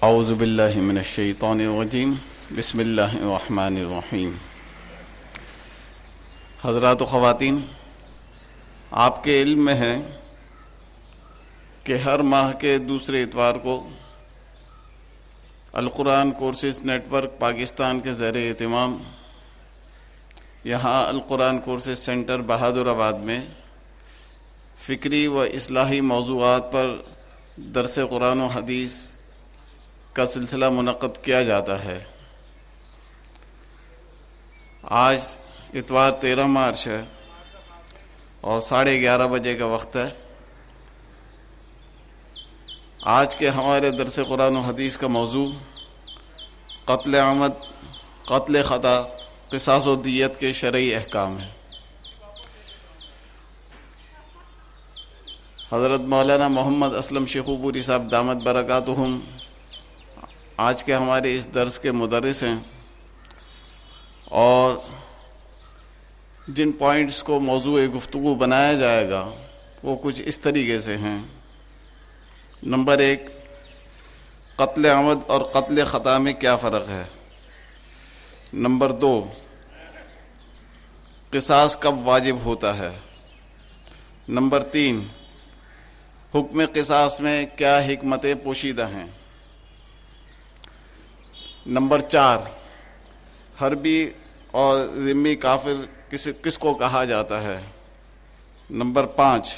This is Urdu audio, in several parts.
اعوذ باللہ من الشیطان الرجیم بسم اللہ الرحمن الرحیم۔ حضرات و خواتین، آپ کے علم میں ہے کہ ہر ماہ کے دوسرے اتوار کو القرآن کورسز نیٹ ورک پاکستان کے زیر اہتمام یہاں القرآن کورسز سینٹر بہادر آباد میں فکری و اصلاحی موضوعات پر درس قرآن و حدیث کا سلسلہ منعقد کیا جاتا ہے۔ آج اتوار 13 مارچ ہے اور 11:30 بجے کا وقت ہے۔ آج کے ہمارے درس قرآن و حدیث کا موضوع قتل عمد، قتل خطا، قصاص و دیت کے شرعی احکام ہے۔ حضرت مولانا محمد اسلم شیخو پوری صاحب دامت برکاتہم آج کے ہمارے اس درس کے مدرس ہیں، اور جن پوائنٹس کو موضوع گفتگو بنایا جائے گا وہ کچھ اس طریقے سے ہیں۔ نمبر 1، قتل عمد اور قتل خطا میں کیا فرق ہے۔ نمبر 2، قصاص کب واجب ہوتا ہے۔ نمبر 3، حکم قصاص میں کیا حکمتیں پوشیدہ ہیں۔ نمبر 4، حربی اور ذمی کافر کس کو کہا جاتا ہے۔ نمبر 5،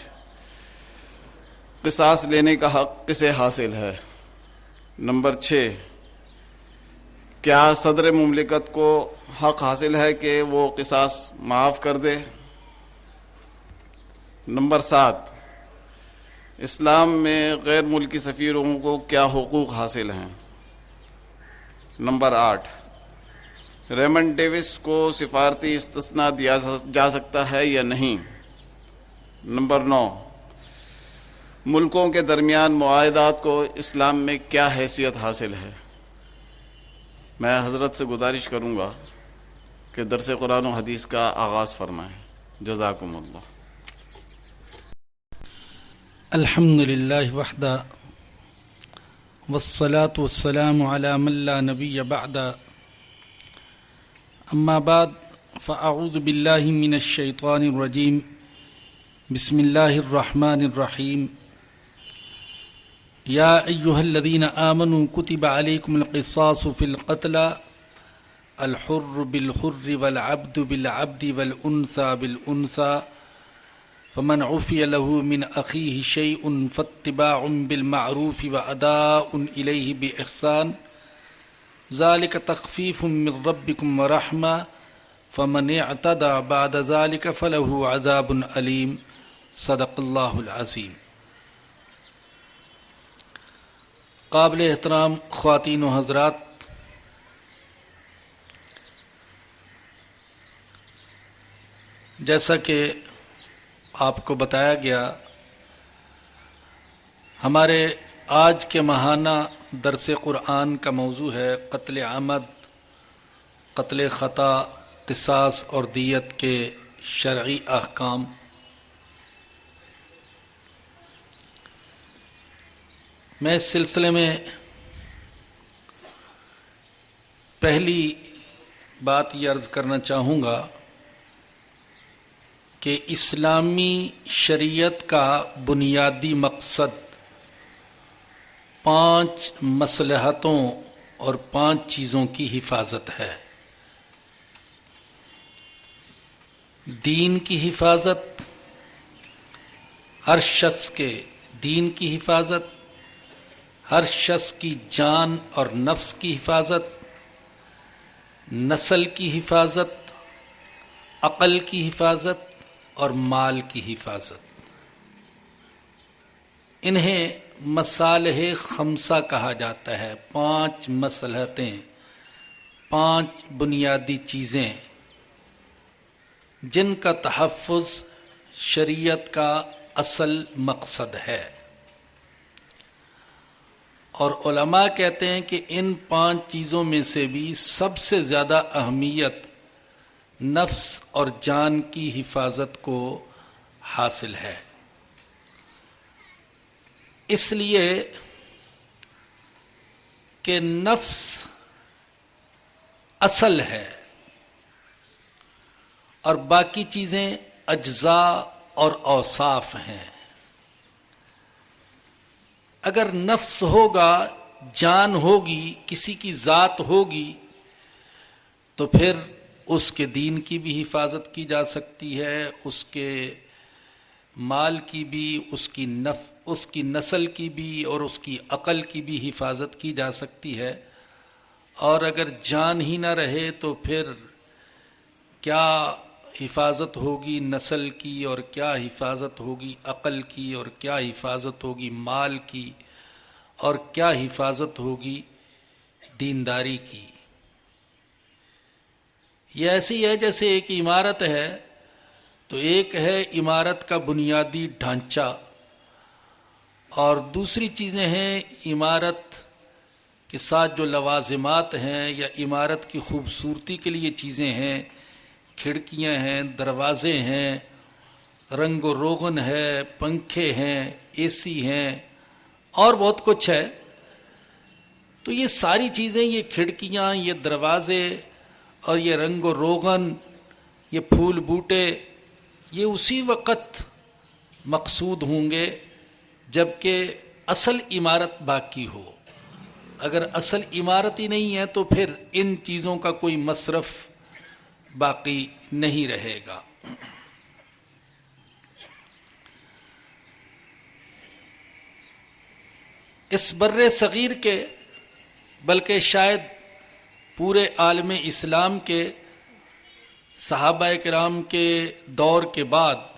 قصاص لینے کا حق کسے حاصل ہے۔ نمبر 6، کیا صدر مملکت کو حق حاصل ہے کہ وہ قصاص معاف کر دے۔ نمبر 7، اسلام میں غیر ملکی سفیروں کو کیا حقوق حاصل ہیں۔ نمبر 8، ریمنڈ ڈیوس کو سفارتی استثناء دیا جا سکتا ہے یا نہیں۔ نمبر 9، ملکوں کے درمیان معاہدات کو اسلام میں کیا حیثیت حاصل ہے۔ میں حضرت سے گزارش کروں گا کہ درس قرآن و حدیث کا آغاز فرمائیں۔ جزاکم اللہ۔ الحمد للہ وحدہ والصلاة والسلام علی من لا نبی بعد، اما بعد فاعوذ باللہ من الشیطان الرجیم، بسم اللہ الرحمن الرحیم۔ یا ایہا الذین آمنوا کتب علیکم القصاص فی القتلى الحر بالحر والعبد بالعبد والانثى بالانثى فمن عفی له من اخیہ شیء فاتباع بالمعروف واداء الیہ بإحسان ذلک تخفیف من ربکم ورحمہ فمن اعتدى بعد ذلك فله عذاب علیم۔ صدق اللہ العظیم۔ قابل احترام خواتین و حضرات، جیسا کہ آپ کو بتایا گیا، ہمارے آج کے ماہانہ درس قرآن کا موضوع ہے قتل عمد، قتل خطا، قصاص اور دیت کے شرعی احکام۔ میں اس سلسلے میں پہلی بات یہ عرض کرنا چاہوں گا کہ اسلامی شریعت کا بنیادی مقصد 5 مصلحتوں اور 5 چیزوں کی حفاظت ہے۔ دین کی حفاظت، ہر شخص کے دین کی حفاظت، ہر شخص کی جان اور نفس کی حفاظت، نسل کی حفاظت، عقل کی حفاظت اور مال کی حفاظت۔ انہیں مصالح خمسہ کہا جاتا ہے، 5 مصلحتیں، 5 بنیادی چیزیں جن کا تحفظ شریعت کا اصل مقصد ہے۔ اور علماء کہتے ہیں کہ ان 5 چیزوں میں سے بھی سب سے زیادہ اہمیت نفس اور جان کی حفاظت کو حاصل ہے۔ اس لیے کہ نفس اصل ہے اور باقی چیزیں اجزاء اور اوصاف ہیں. اگر نفس ہوگا، جان ہوگی، کسی کی ذات ہوگی، تو پھر اس کے دین کی بھی حفاظت کی جا سکتی ہے، اس کے مال کی بھی، اس کی نسل کی بھی اور اس کی عقل کی بھی حفاظت کی جا سکتی ہے. اور اگر جان ہی نہ رہے تو پھر کیا حفاظت ہوگی نسل کی، اور کیا حفاظت ہوگی عقل کی، اور کیا حفاظت ہوگی مال کی، اور کیا حفاظت ہوگی دینداری کی. یہ ایسی ہے جیسے ایک عمارت ہے، تو ایک ہے عمارت کا بنیادی ڈھانچہ، اور دوسری چیزیں ہیں عمارت کے ساتھ جو لوازمات ہیں یا عمارت کی خوبصورتی کے لیے چیزیں ہیں، کھڑکیاں ہیں، دروازے ہیں، رنگ و روغن ہے، پنکھے ہیں، اے سی ہیں، اور بہت کچھ ہے. تو یہ ساری چیزیں، یہ کھڑکیاں، یہ دروازے اور یہ رنگ و روغن، یہ پھول بوٹے، یہ اسی وقت مقصود ہوں گے جبکہ اصل عمارت باقی ہو. اگر اصل عمارت ہی نہیں ہے تو پھر ان چیزوں کا کوئی مصرف باقی نہیں رہے گا. اس بر صغیر کے، بلکہ شاید پورے عالم اسلام کے، صحابہ کرام کے دور کے بعد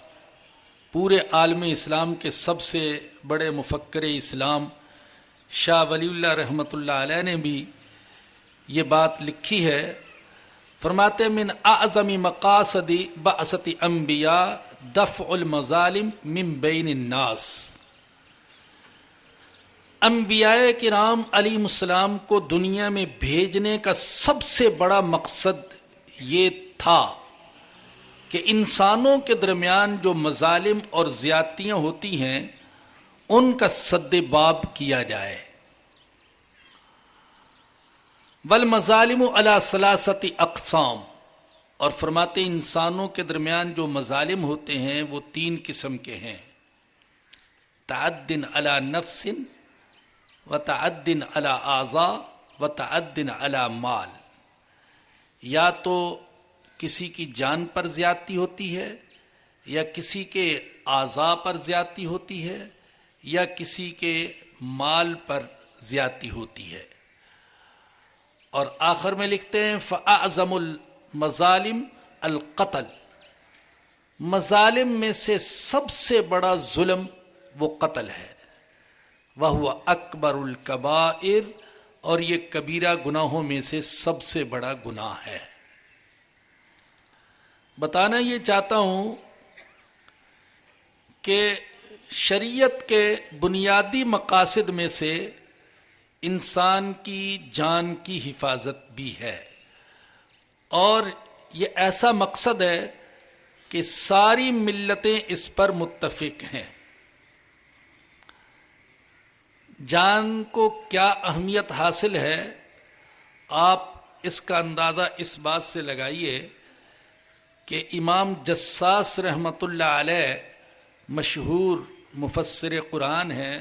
پورے عالم اسلام کے سب سے بڑے مفکر اسلام شاہ ولی اللہ رحمۃ اللہ علیہ نے بھی یہ بات لکھی ہے. فرماتے من اعظم مقاصد بعثت انبیاء دفع المظالم من بین الناس. انبیاء کرام علیہم السلام کو دنیا میں بھیجنے کا سب سے بڑا مقصد یہ تھا کہ انسانوں کے درمیان جو مظالم اور زیادتیاں ہوتی ہیں ان کا سد باب کیا جائے. والمظالم علی ثلاثۃ اقسام، اور فرماتے انسانوں کے درمیان جو مظالم ہوتے ہیں وہ 3 قسم کے ہیں. تعد علی نفس، وتعد علی اعضاء، وتعد علی مال. یا تو کسی کی جان پر زیادتی ہوتی ہے، یا کسی کے اعضاء پر زیادتی ہوتی ہے، یا کسی کے مال پر زیادتی ہوتی ہے. اور آخر میں لکھتے ہیں فاعظم المظالم القتل. مظالم میں سے سب سے بڑا ظلم وہ قتل ہے. وَهُوَ أَكْبَرُ الْكَبَائِرِ، اور یہ کبیرہ گناہوں میں سے سب سے بڑا گناہ ہے. بتانا یہ چاہتا ہوں کہ شریعت کے بنیادی مقاصد میں سے انسان کی جان کی حفاظت بھی ہے، اور یہ ایسا مقصد ہے کہ ساری ملتیں اس پر متفق ہیں. جان کو کیا اہمیت حاصل ہے، آپ اس کا اندازہ اس بات سے لگائیے کہ امام جساس رحمۃ اللہ علیہ مشہور مفسر قرآن ہیں،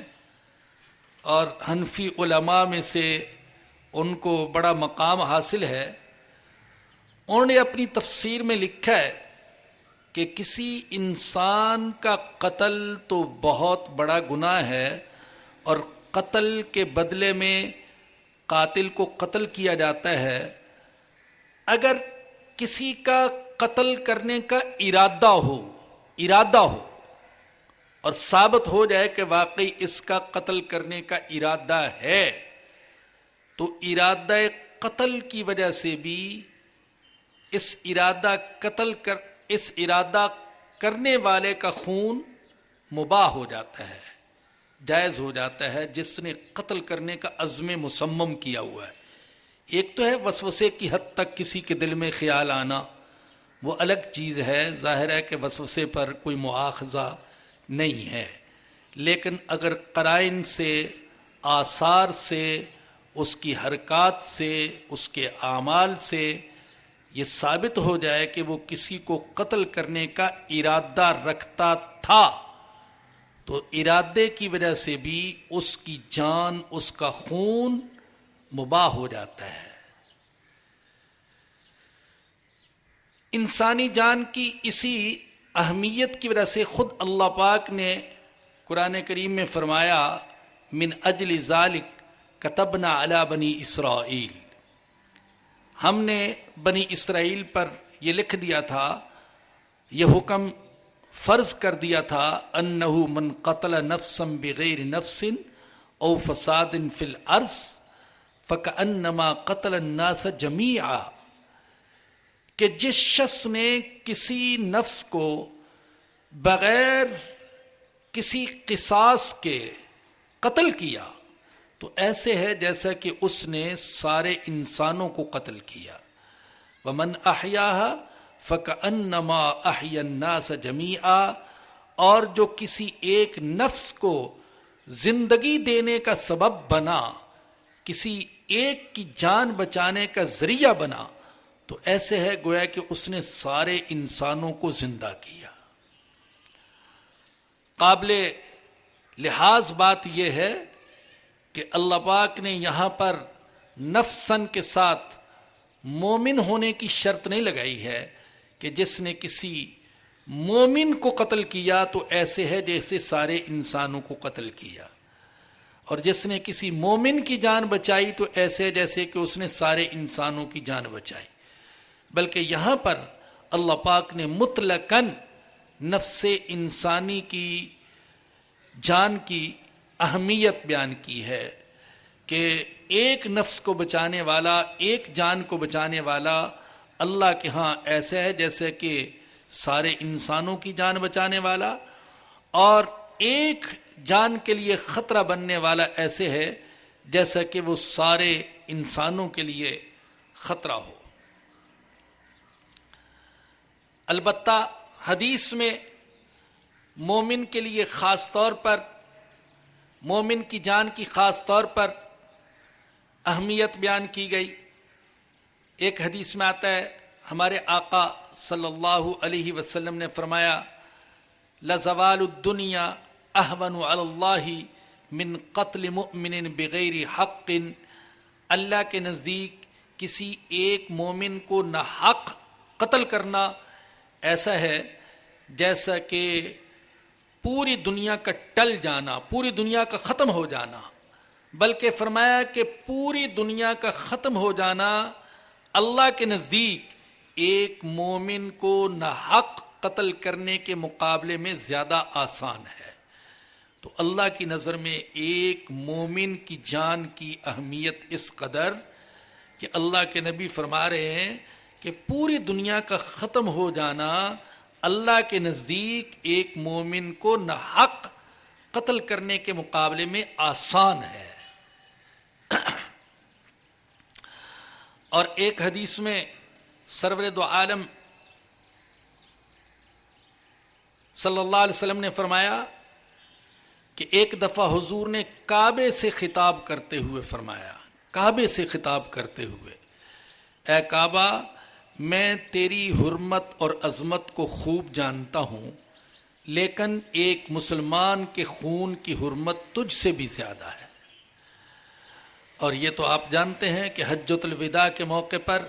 اور حنفی علماء میں سے ان کو بڑا مقام حاصل ہے. انہوں نے اپنی تفسیر میں لکھا ہے کہ کسی انسان کا قتل تو بہت بڑا گناہ ہے، اور قتل کے بدلے میں قاتل کو قتل کیا جاتا ہے. اگر کسی کا قتل کرنے کا ارادہ ہو اور ثابت ہو جائے کہ واقعی اس کا قتل کرنے کا ارادہ ہے، تو ارادہ قتل کی وجہ سے بھی اس ارادہ کرنے والے کا خون مباح ہو جاتا ہے، جائز ہو جاتا ہے، جس نے قتل کرنے کا عزم مصمم کیا ہوا ہے. ایک تو ہے وسوسے کی حد تک کسی کے دل میں خیال آنا، وہ الگ چیز ہے، ظاہر ہے کہ وسوسے پر کوئی مؤاخذہ نہیں ہے. لیکن اگر قرائن سے، آثار سے اس کی حرکات سے، اس کے اعمال سے یہ ثابت ہو جائے کہ وہ کسی کو قتل کرنے کا ارادہ رکھتا تھا، تو ارادے کی وجہ سے بھی اس کی جان، اس کا خون مباح ہو جاتا ہے۔ انسانی جان کی اسی اہمیت کی وجہ سے خود اللہ پاک نے قرآن کریم میں فرمایا من اجل ذالک کتبنا علی بنی اسرائیل، ہم نے بنی اسرائیل پر یہ لکھ دیا تھا، یہ حکم فرض کر دیا تھا، انہ من قتل نفسا بغیر نفس او فساد فی الارض فکأنما قتل الناس جمیعا، کہ جس شخص نے کسی نفس کو بغیر کسی قصاص کے قتل کیا تو ایسے ہے جیسا کہ اس نے سارے انسانوں کو قتل کیا۔ ومن احیاھا فکأنما احیا الناس جمیعا، اور جو کسی ایک نفس کو زندگی دینے کا سبب بنا، کسی ایک کی جان بچانے کا ذریعہ بنا، تو ایسے ہے گویا کہ اس نے سارے انسانوں کو زندہ کیا۔ قابل لحاظ بات یہ ہے کہ اللہ پاک نے یہاں پر نفسن کے ساتھ مومن ہونے کی شرط نہیں لگائی ہے کہ جس نے کسی مومن کو قتل کیا تو ایسے ہے جیسے سارے انسانوں کو قتل کیا، اور جس نے کسی مومن کی جان بچائی تو ایسے ہے جیسے کہ اس نے سارے انسانوں کی جان بچائی، بلکہ یہاں پر اللہ پاک نے مطلقاً نفس انسانی کی جان کی اہمیت بیان کی ہے کہ ایک نفس کو بچانے والا، ایک جان کو بچانے والا اللہ کے ہاں ایسا ہے جیسے کہ سارے انسانوں کی جان بچانے والا، اور ایک جان کے لیے خطرہ بننے والا ایسے ہے جیسا کہ وہ سارے انسانوں کے لیے خطرہ ہو۔ البتہ حدیث میں مومن کے لیے خاص طور پر، مومن کی جان کی خاص طور پر اہمیت بیان کی گئی۔ ایک حدیث میں آتا ہے، ہمارے آقا صلی اللہ علیہ وسلم نے فرمایا لزوال الدنیا اہون علی اللہ من قتل مؤمن بغیر حق، اللہ کے نزدیک کسی ایک مومن کو ناحق قتل کرنا ایسا ہے جیسا کہ پوری دنیا کا ٹل جانا، پوری دنیا کا ختم ہو جانا، بلکہ فرمایا کہ پوری دنیا کا ختم ہو جانا اللہ کے نزدیک ایک مومن کو ناحق قتل کرنے کے مقابلے میں زیادہ آسان ہے۔ تو اللہ کی نظر میں ایک مومن کی جان کی اہمیت اس قدر کہ اللہ کے نبی فرما رہے ہیں کہ پوری دنیا کا ختم ہو جانا اللہ کے نزدیک ایک مومن کو ناحق قتل کرنے کے مقابلے میں آسان ہے۔ اور ایک حدیث میں سرور دو عالم صلی اللہ علیہ وسلم نے فرمایا کہ ایک دفعہ حضور نے کعبے سے خطاب کرتے ہوئے فرمایا، کعبے سے خطاب کرتے ہوئے، اے کعبہ میں تیری حرمت اور عظمت کو خوب جانتا ہوں، لیکن ایک مسلمان کے خون کی حرمت تجھ سے بھی زیادہ ہے۔ اور یہ تو آپ جانتے ہیں کہ حجۃ الوداع کے موقع پر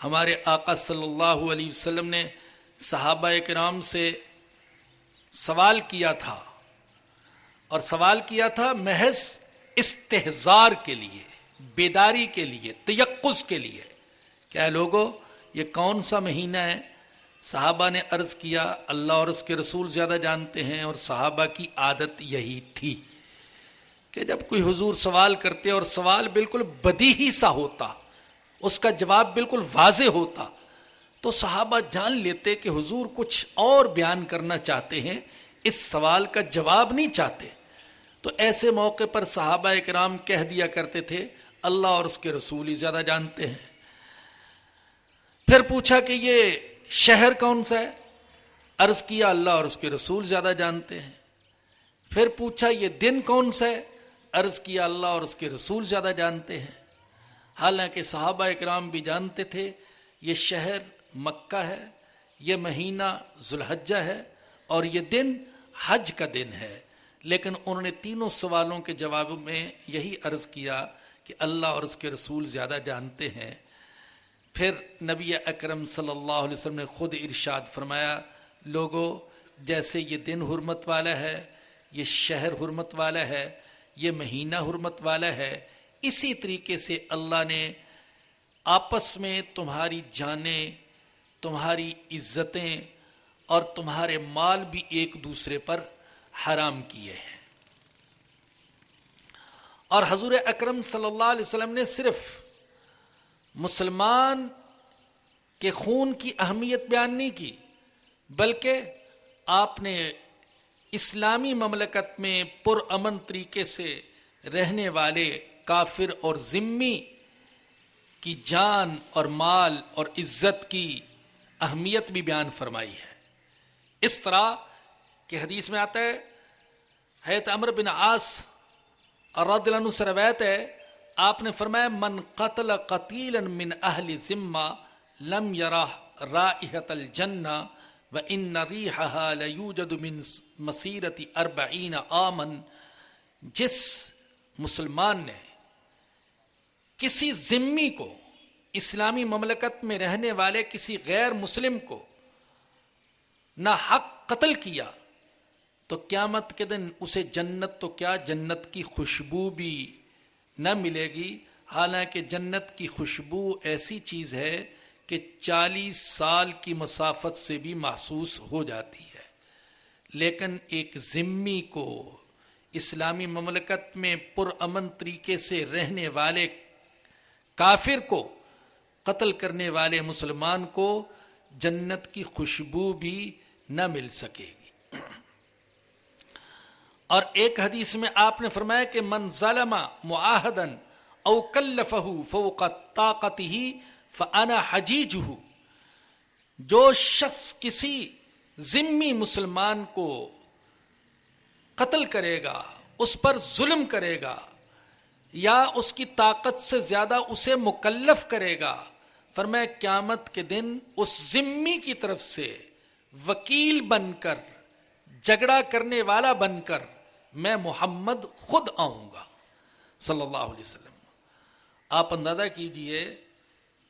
ہمارے آقا صلی اللہ علیہ وسلم نے صحابہ کرام سے سوال کیا تھا، اور سوال کیا تھا محض استحضار کے لیے، بیداری کے لیے، تیقظ کے لیے، کیا لوگو یہ کون سا مہینہ ہے؟ صحابہ نے عرض کیا اللہ اور اس کے رسول زیادہ جانتے ہیں، اور صحابہ کی عادت یہی تھی کہ جب کوئی حضور سوال کرتے اور سوال بالکل بدیہی سا ہوتا، اس کا جواب بالکل واضح ہوتا، تو صحابہ جان لیتے کہ حضور کچھ اور بیان کرنا چاہتے ہیں، اس سوال کا جواب نہیں چاہتے۔ تو ایسے موقع پر صحابہ کرام کہہ دیا کرتے تھے اللہ اور اس کے رسول ہی زیادہ جانتے ہیں۔ پھر پوچھا کہ یہ شہر کون سا ہے؟ عرض کیا اللہ اور اس کے رسول زیادہ جانتے ہیں۔ پھر پوچھا یہ دن کون سا ہے؟ عرض کیا اللہ اور اس کے رسول زیادہ جانتے ہیں۔ حالانکہ صحابہ اکرام بھی جانتے تھے یہ شہر مکہ ہے، یہ مہینہ ذوالحجہ ہے اور یہ دن حج کا دن ہے، لیکن انہوں نے تینوں سوالوں کے جواب میں یہی عرض کیا کہ اللہ اور اس کے رسول زیادہ جانتے ہیں۔ پھر نبی اکرم صلی اللہ علیہ وسلم نے خود ارشاد فرمایا، لوگو جیسے یہ دن حرمت والا ہے، یہ شہر حرمت والا ہے، یہ مہینہ حرمت والا ہے، اسی طریقے سے اللہ نے آپس میں تمہاری جانیں، تمہاری عزتیں اور تمہارے مال بھی ایک دوسرے پر حرام کیے ہیں۔ اور حضور اکرم صلی اللہ علیہ وسلم نے صرف مسلمان کے خون کی اہمیت بیان نہیں کی، بلکہ آپ نے اسلامی مملکت میں پرامن طریقے سے رہنے والے کافر اور ذمی کی جان اور مال اور عزت کی اہمیت بھی بیان فرمائی ہے۔ اس طرح کہ حدیث میں آتا ہے، حضرت عمرو بن عاص رضی اللہ عنہ سے روایت ہے، آپ نے فرمایا من قتل قتیلا من اہل ذمہ لم یرہ رائحۃ الجنہ وان ریحھا لیوجد من مسیرۃ 40 عاما، جس مسلمان نے کسی ذمی کو، اسلامی مملکت میں رہنے والے کسی غیر مسلم کو نہ حق قتل کیا، تو قیامت کے دن اسے جنت تو کیا جنت کی خوشبو بھی نہ ملے گی، حالانکہ جنت کی خوشبو ایسی چیز ہے کہ 40 سال کی مسافت سے بھی محسوس ہو جاتی ہے، لیکن ایک ذمی کو، اسلامی مملکت میں پرامن طریقے سے رہنے والے کافر کو قتل کرنے والے مسلمان کو جنت کی خوشبو بھی نہ مل سکے گی۔ اور ایک حدیث میں آپ نے فرمایا کہ من ظلم معاہدا او کلفہ فوق طاقتہ فانا حجیجہ، جو شخص کسی ذمی مسلمان کو قتل کرے گا، اس پر ظلم کرے گا یا اس کی طاقت سے زیادہ اسے مکلف کرے گا، فرمایا قیامت کے دن اس ذمی کی طرف سے وکیل بن کر، جھگڑا کرنے والا بن کر میں محمد خود آؤں گا صلی اللہ علیہ وسلم۔ آپ اندازہ کیجئے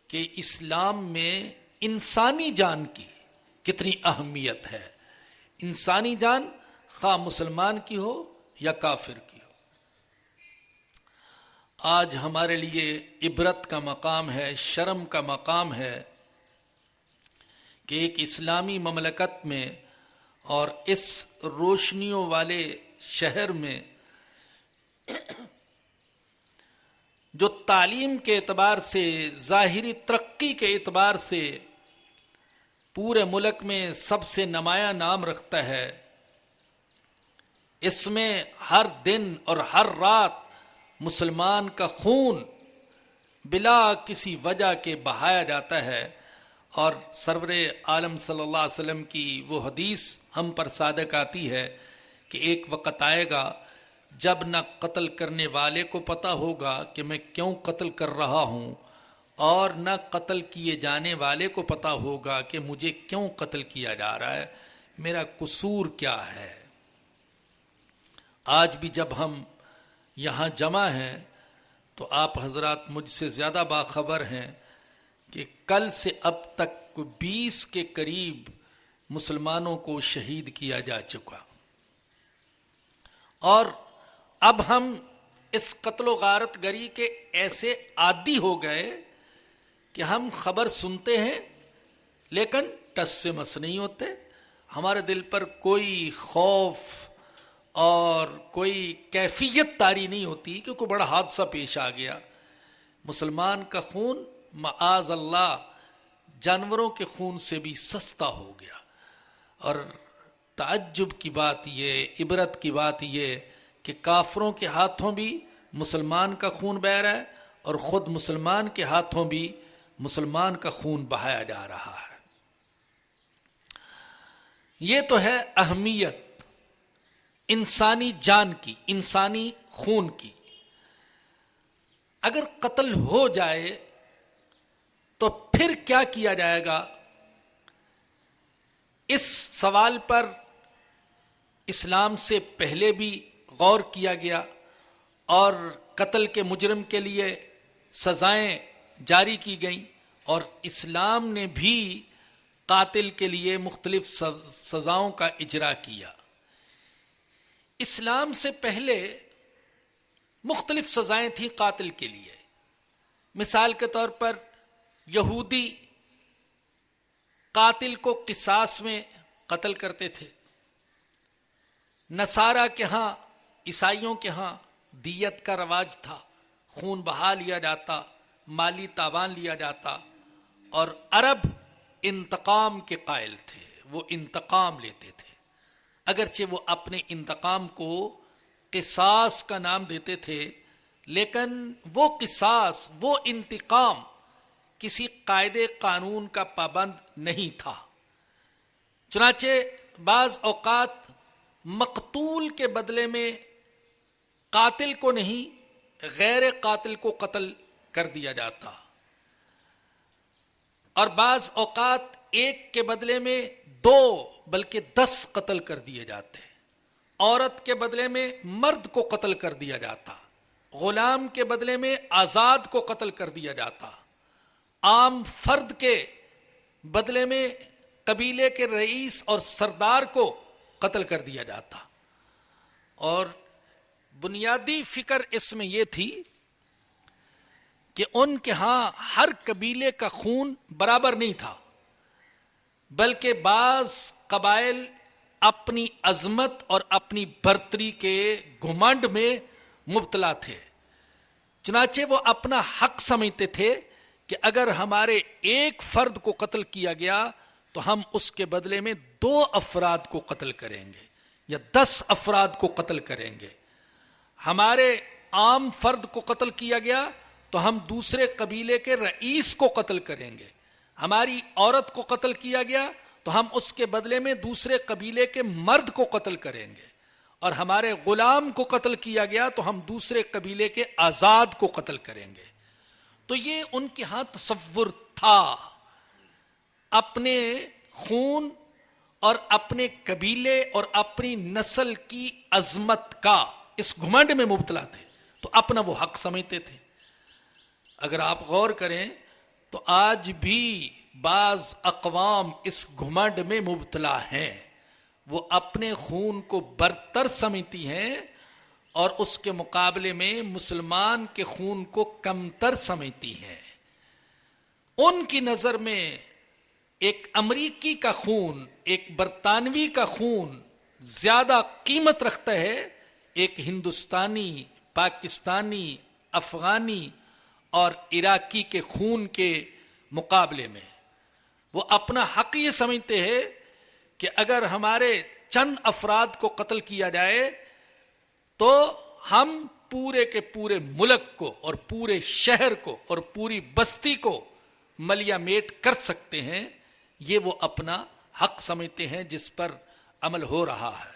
کہ اسلام میں انسانی جان کی کتنی اہمیت ہے، انسانی جان خواہ مسلمان کی ہو یا کافر کی ہو۔ آج ہمارے لیے عبرت کا مقام ہے، شرم کا مقام ہے کہ ایک اسلامی مملکت میں اور اس روشنیوں والے شہر میں جو تعلیم کے اعتبار سے، ظاہری ترقی کے اعتبار سے پورے ملک میں سب سے نمایاں نام رکھتا ہے، اس میں ہر دن اور ہر رات مسلمان کا خون بلا کسی وجہ کے بہایا جاتا ہے، اور سرور عالم صلی اللہ علیہ وسلم کی وہ حدیث ہم پر صادق آتی ہے کہ ایک وقت آئے گا جب نہ قتل کرنے والے کو پتہ ہوگا کہ میں کیوں قتل کر رہا ہوں، اور نہ قتل کیے جانے والے کو پتہ ہوگا کہ مجھے کیوں قتل کیا جا رہا ہے، میرا قصور کیا ہے۔ آج بھی جب ہم یہاں جمع ہیں تو آپ حضرات مجھ سے زیادہ باخبر ہیں کہ کل سے اب تک 20 کے قریب مسلمانوں کو شہید کیا جا چکا، اور اب ہم اس قتل و غارت گری کے ایسے عادی ہو گئے کہ ہم خبر سنتے ہیں لیکن ٹس سے مس نہیں ہوتے، ہمارے دل پر کوئی خوف اور کوئی کیفیت طاری نہیں ہوتی کہ کوئی بڑا حادثہ پیش آ گیا۔ مسلمان کا خون معاذ اللہ جانوروں کے خون سے بھی سستا ہو گیا، اور تعجب کی بات یہ، عبرت کی بات یہ کہ کافروں کے ہاتھوں بھی مسلمان کا خون بہہ رہا ہے، اور خود مسلمان کے ہاتھوں بھی مسلمان کا خون بہایا جا رہا ہے۔ یہ تو ہے اہمیت انسانی جان کی، انسانی خون کی۔ اگر قتل ہو جائے تو پھر کیا کیا جائے گا؟ اس سوال پر اسلام سے پہلے بھی غور کیا گیا اور قتل کے مجرم کے لیے سزائیں جاری کی گئیں، اور اسلام نے بھی قاتل کے لیے مختلف سزاؤں کا اجرا کیا۔ اسلام سے پہلے مختلف سزائیں تھیں قاتل کے لیے۔ مثال کے طور پر یہودی قاتل کو قصاص میں قتل کرتے تھے، نصارہ کے ہاں، عیسائیوں کے ہاں دیت کا رواج تھا، خون بہا لیا جاتا، مالی تاوان لیا جاتا، اور عرب انتقام کے قائل تھے، وہ انتقام لیتے تھے، اگرچہ وہ اپنے انتقام کو قصاص کا نام دیتے تھے، لیکن وہ قصاص، وہ انتقام کسی قاعدے قانون کا پابند نہیں تھا۔ چنانچہ بعض اوقات مقتول کے بدلے میں قاتل کو نہیں، غیر قاتل کو قتل کر دیا جاتا، اور بعض اوقات ایک کے بدلے میں 2 بلکہ 10 قتل کر دیے جاتے، عورت کے بدلے میں مرد کو قتل کر دیا جاتا، غلام کے بدلے میں آزاد کو قتل کر دیا جاتا، عام فرد کے بدلے میں قبیلے کے رئیس اور سردار کو قتل کر دیا جاتا۔ اور بنیادی فکر اس میں یہ تھی کہ ان کے ہاں ہر قبیلے کا خون برابر نہیں تھا، بلکہ بعض قبائل اپنی عظمت اور اپنی برتری کے گھمنڈ میں مبتلا تھے، چنانچہ وہ اپنا حق سمجھتے تھے کہ اگر ہمارے ایک فرد کو قتل کیا گیا تو ہم اس کے بدلے میں 2 افراد کو قتل کریں گے یا 10 افراد کو قتل کریں گے۔ ہمارے عام فرد کو قتل کیا گیا تو ہم دوسرے قبیلے کے رئیس کو قتل کریں گے، ہماری عورت کو قتل کیا گیا تو ہم اس کے بدلے میں دوسرے قبیلے کے مرد کو قتل کریں گے، اور ہمارے غلام کو قتل کیا گیا تو ہم دوسرے قبیلے کے آزاد کو قتل کریں گے۔ تو یہ ان کے ہاں تصور تھا، اپنے خون اور اپنے قبیلے اور اپنی نسل کی عظمت کا اس گھمنڈ میں مبتلا تھے، تو اپنا وہ حق سمجھتے تھے۔ اگر آپ غور کریں تو آج بھی بعض اقوام اس گھمنڈ میں مبتلا ہیں، وہ اپنے خون کو برتر سمجھتی ہیں اور اس کے مقابلے میں مسلمان کے خون کو کمتر سمجھتی ہیں۔ ان کی نظر میں ایک امریکی کا خون، ایک برطانوی کا خون زیادہ قیمت رکھتا ہے ایک ہندوستانی، پاکستانی، افغانی اور عراقی کے خون کے مقابلے میں۔ وہ اپنا حق یہ سمجھتے ہیں کہ اگر ہمارے چند افراد کو قتل کیا جائے تو ہم پورے کے پورے ملک کو اور پورے شہر کو اور پوری بستی کو ملیا میٹ کر سکتے ہیں۔ یہ وہ اپنا حق سمجھتے ہیں جس پر عمل ہو رہا ہے۔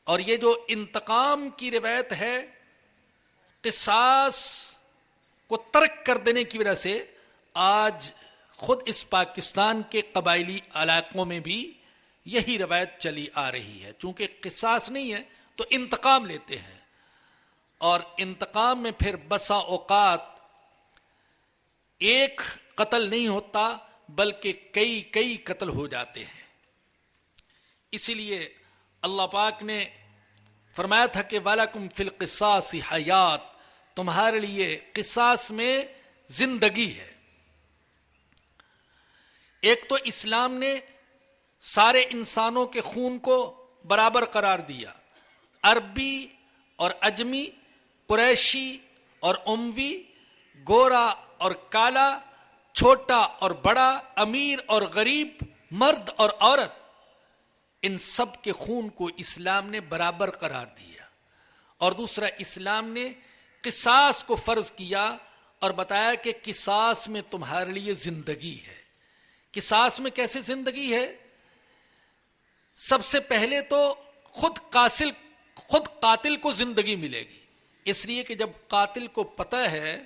اور یہ جو انتقام کی روایت ہے، قصاص کو ترک کر دینے کی وجہ سے آج خود اس پاکستان کے قبائلی علاقوں میں بھی یہی روایت چلی آ رہی ہے۔ چونکہ قصاص نہیں ہے تو انتقام لیتے ہیں، اور انتقام میں پھر بسا اوقات ایک قتل نہیں ہوتا بلکہ کئی قتل ہو جاتے ہیں۔ اسی لیے اللہ پاک نے فرمایا تھا کہ وَلَكُمْ فِي الْقِصَاصِ حَيَاتٌ، تمہارے لیے قصاص میں زندگی ہے۔ ایک تو اسلام نے سارے انسانوں کے خون کو برابر قرار دیا، عربی اور اجمی، قریشی اور اموی، گورا اور کالا، چھوٹا اور بڑا، امیر اور غریب، مرد اور عورت، ان سب کے خون کو اسلام نے برابر قرار دیا۔ اور دوسرا، اسلام نے قصاص کو فرض کیا اور بتایا کہ قصاص میں تمہارے لیے زندگی ہے۔ قصاص میں کیسے زندگی ہے؟ سب سے پہلے تو خود قاتل کو زندگی ملے گی، اس لیے کہ جب قاتل کو پتہ ہے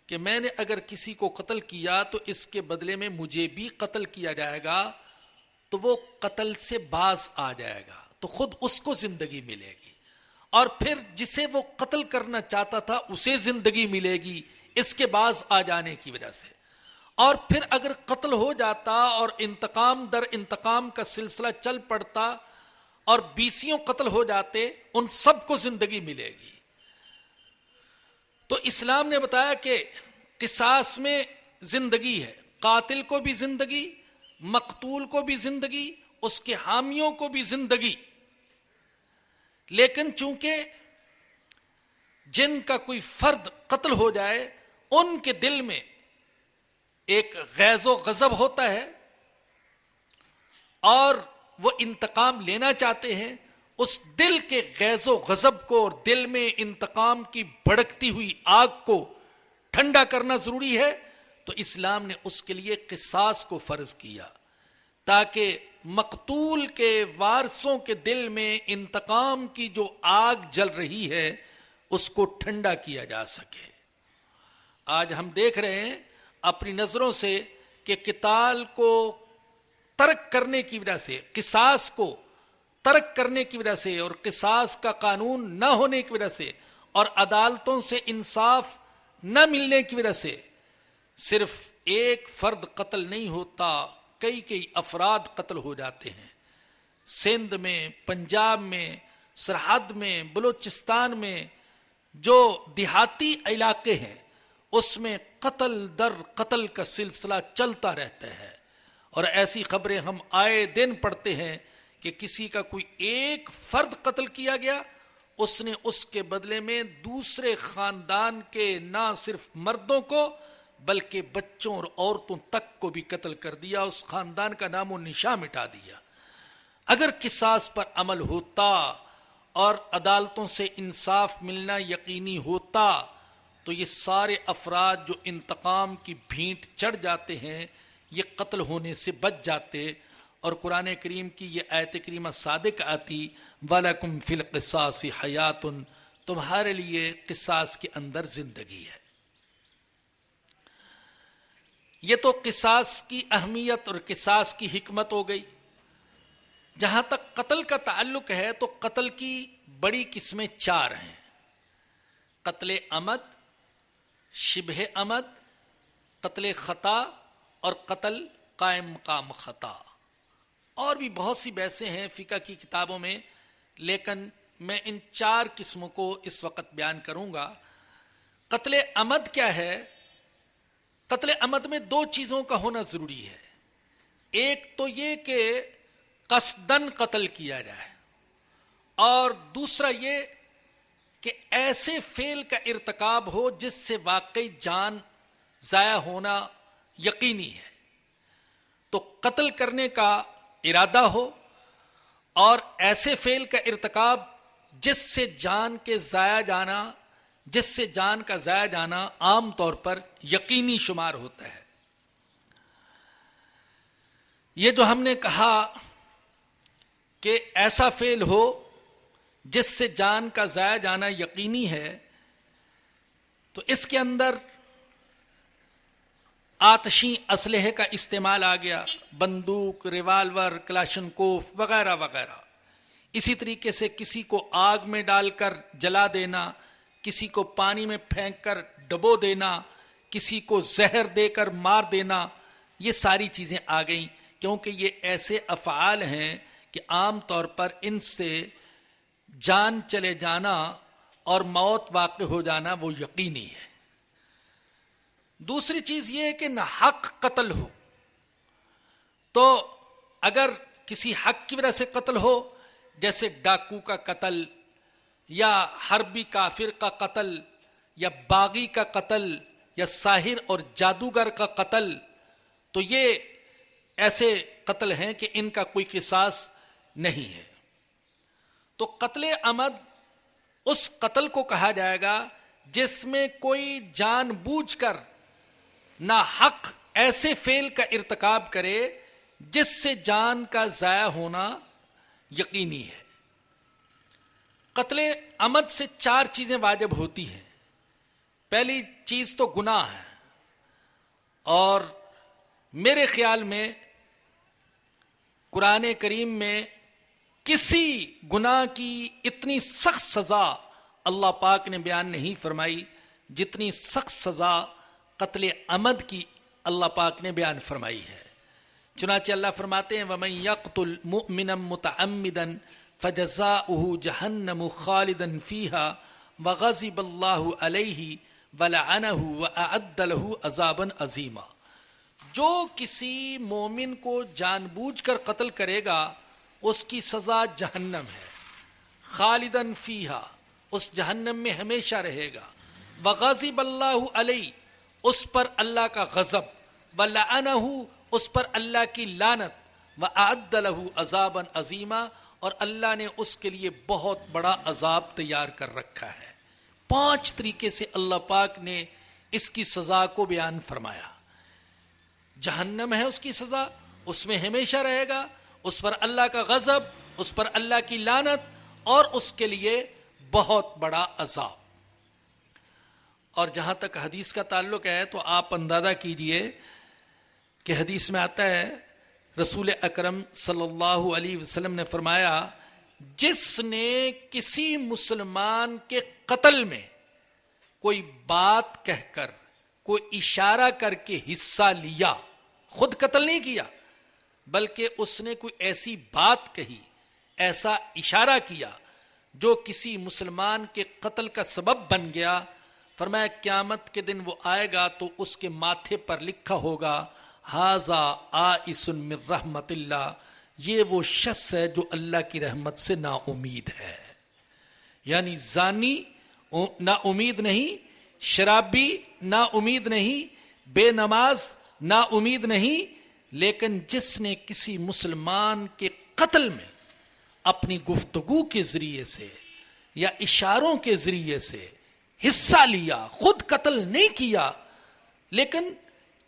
کہ میں نے اگر کسی کو قتل کیا تو اس کے بدلے میں مجھے بھی قتل کیا جائے گا، تو وہ قتل سے باز آ جائے گا، تو خود اس کو زندگی ملے گی، اور پھر جسے وہ قتل کرنا چاہتا تھا اسے زندگی ملے گی اس کے باز آ جانے کی وجہ سے۔ اور پھر اگر قتل ہو جاتا اور انتقام در انتقام کا سلسلہ چل پڑتا اور 20 قتل ہو جاتے، ان سب کو زندگی ملے گی۔ تو اسلام نے بتایا کہ قصاص میں زندگی ہے، قاتل کو بھی زندگی، مقتول کو بھی زندگی، اس کے حامیوں کو بھی زندگی۔ لیکن چونکہ جن کا کوئی فرد قتل ہو جائے ان کے دل میں ایک غیظ و غضب ہوتا ہے اور وہ انتقام لینا چاہتے ہیں، اس دل کے غیظ و غضب کو اور دل میں انتقام کی بھڑکتی ہوئی آگ کو ٹھنڈا کرنا ضروری ہے۔ تو اسلام نے اس کے لیے قصاص کو فرض کیا تاکہ مقتول کے وارثوں کے دل میں انتقام کی جو آگ جل رہی ہے اس کو ٹھنڈا کیا جا سکے۔ آج ہم دیکھ رہے ہیں اپنی نظروں سے کہ قتال کو ترک کرنے کی وجہ سے، قصاص کو ترک کرنے کی وجہ سے اور قصاص کا قانون نہ ہونے کی وجہ سے اور عدالتوں سے انصاف نہ ملنے کی وجہ سے صرف ایک فرد قتل نہیں ہوتا، کئی افراد قتل ہو جاتے ہیں۔ سندھ میں، پنجاب میں، سرحد میں، بلوچستان میں جو دیہاتی علاقے ہیں اس میں قتل در قتل کا سلسلہ چلتا رہتا ہے، اور ایسی خبریں ہم آئے دن پڑھتے ہیں کہ کسی کا کوئی ایک فرد قتل کیا گیا، اس نے اس کے بدلے میں دوسرے خاندان کے نہ صرف مردوں کو بلکہ بچوں اور عورتوں تک کو بھی قتل کر دیا، اس خاندان کا نام و نشان مٹا دیا۔ اگر قصاص پر عمل ہوتا اور عدالتوں سے انصاف ملنا یقینی ہوتا تو یہ سارے افراد جو انتقام کی بھینٹ چڑھ جاتے ہیں یہ قتل ہونے سے بچ جاتے، اور قرآن کریم کی یہ آیت کریمہ صادق آتی، وَلَكُمْ فِي الْقِصَاصِ حَيَاتٌ، تمہارے لیے قصاص کے اندر زندگی ہے۔ یہ تو قصاص کی اہمیت اور قصاص کی حکمت ہو گئی۔ جہاں تک قتل کا تعلق ہے تو قتل کی بڑی قسمیں 4 ہیں: قتل عمد، شبہ عمد، قتل خطا اور قتل قائم مقام خطا۔ اور بھی بہت سی بحثیں ہیں فقہ کی کتابوں میں، لیکن میں ان 4 قسموں کو اس وقت بیان کروں گا۔ قتل عمد کیا ہے؟ قتل عمد میں 2 چیزوں کا ہونا ضروری ہے۔ ایک تو یہ کہ قصدن قتل کیا جائے، اور دوسرا یہ کہ ایسے فعل کا ارتکاب ہو جس سے واقعی جان ضائع ہونا یقینی ہے۔ تو قتل کرنے کا ارادہ ہو اور ایسے فعل کا ارتکاب جس سے جان کا ضائع جانا عام طور پر یقینی شمار ہوتا ہے۔ یہ جو ہم نے کہا کہ ایسا فعل ہو جس سے جان کا ضائع جانا یقینی ہے، تو اس کے اندر آتشی اسلحے کا استعمال آ گیا، بندوق، ریوالور، کلاشنکوف وغیرہ وغیرہ۔ اسی طریقے سے کسی کو آگ میں ڈال کر جلا دینا، کسی کو پانی میں پھینک کر ڈبو دینا، کسی کو زہر دے کر مار دینا، یہ ساری چیزیں آ گئیں، کیونکہ یہ ایسے افعال ہیں کہ عام طور پر ان سے جان چلے جانا اور موت واقع ہو جانا وہ یقینی ہے۔ دوسری چیز یہ ہے کہ نہ حق قتل ہو، تو اگر کسی حق کی وجہ سے قتل ہو، جیسے ڈاکو کا قتل یا حربی کافر کا قتل یا باغی کا قتل یا ساحر اور جادوگر کا قتل، تو یہ ایسے قتل ہیں کہ ان کا کوئی قصاص نہیں ہے۔ تو قتل عمد اس قتل کو کہا جائے گا جس میں کوئی جان بوجھ کر ناحق ایسے فعل کا ارتکاب کرے جس سے جان کا ضائع ہونا یقینی ہے۔ قتل عمد سے 4 چیزیں واجب ہوتی ہیں. پہلی چیز تو گناہ ہے، اور میرے خیال میں قرآن کریم میں کسی گناہ کی اتنی سخت سزا اللہ پاک نے بیان نہیں فرمائی جتنی سخت سزا قتل عمد کی اللہ پاک نے بیان فرمائی ہے. چنانچہ اللہ فرماتے ہیں وَمَن يَقْتُلْ مُؤْمِنًا مُتَعَمِّدًا فَجَزَاؤُهُ جَهَنَّمُ خَالِدًا فِيهَا وَغَضِبَ اللَّهُ عَلَيْهِ وَلَعَنَهُ وَأَعَدَّ لَهُ عَذَابًا عَظِيمًا. جو کسی مومن کو جان بوجھ کر قتل کرے گا اس کی سزا جہنم ہے، خالداً فیہا، اس جہنم میں ہمیشہ رہے گا. وغضب اللہ علیہ، اس پر اللہ کا غضب، ولعنہ، اس پر اللہ کی لعنت، وأعد لہ عذابا عظیما، اور اللہ نے اس کے لیے بہت بڑا عذاب تیار کر رکھا ہے. 5 طریقے سے اللہ پاک نے اس کی سزا کو بیان فرمایا. جہنم ہے اس کی سزا، اس میں ہمیشہ رہے گا، اس پر اللہ کا غضب، اس پر اللہ کی لعنت، اور اس کے لیے بہت بڑا عذاب. اور جہاں تک حدیث کا تعلق ہے تو آپ اندازہ کیجئے کہ حدیث میں آتا ہے رسول اکرم صلی اللہ علیہ وسلم نے فرمایا جس نے کسی مسلمان کے قتل میں کوئی بات کہہ کر، کوئی اشارہ کر کے حصہ لیا، خود قتل نہیں کیا بلکہ اس نے کوئی ایسی بات کہی، ایسا اشارہ کیا جو کسی مسلمان کے قتل کا سبب بن گیا، فرمایا قیامت کے دن وہ آئے گا تو اس کے ماتھے پر لکھا ہوگا ھذا آئس من رحمت اللہ، یہ وہ شخص ہے جو اللہ کی رحمت سے نا امید ہے. یعنی زانی نا امید نہیں، شرابی نا امید نہیں، بے نماز نا امید نہیں، لیکن جس نے کسی مسلمان کے قتل میں اپنی گفتگو کے ذریعے سے یا اشاروں کے ذریعے سے حصہ لیا، خود قتل نہیں کیا لیکن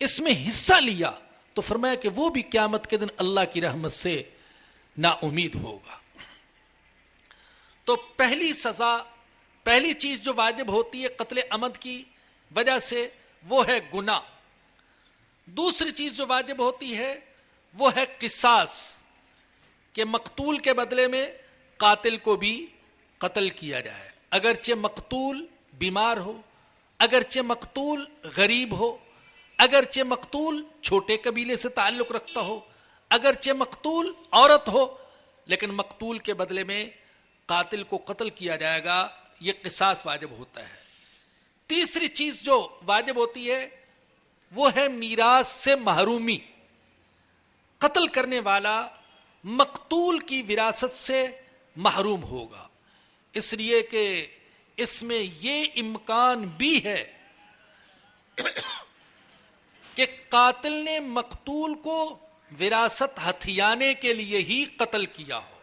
اس میں حصہ لیا، تو فرمایا کہ وہ بھی قیامت کے دن اللہ کی رحمت سے نا امید ہوگا. تو پہلی سزا، پہلی چیز جو واجب ہوتی ہے قتل عمد کی وجہ سے وہ ہے گناہ. دوسری چیز جو واجب ہوتی ہے وہ ہے قصاص، کہ مقتول کے بدلے میں قاتل کو بھی قتل کیا جائے، اگرچہ مقتول بیمار ہو، اگرچہ مقتول غریب ہو، اگرچہ مقتول چھوٹے قبیلے سے تعلق رکھتا ہو، اگرچہ مقتول عورت ہو، لیکن مقتول کے بدلے میں قاتل کو قتل کیا جائے گا. یہ قصاص واجب ہوتا ہے. تیسری چیز جو واجب ہوتی ہے وہ ہے میراث سے محرومی. قتل کرنے والا مقتول کی وراثت سے محروم ہوگا، اس لیے کہ اس میں یہ امکان بھی ہے کہ قاتل نے مقتول کو وراثت ہتھیانے کے لیے ہی قتل کیا ہو.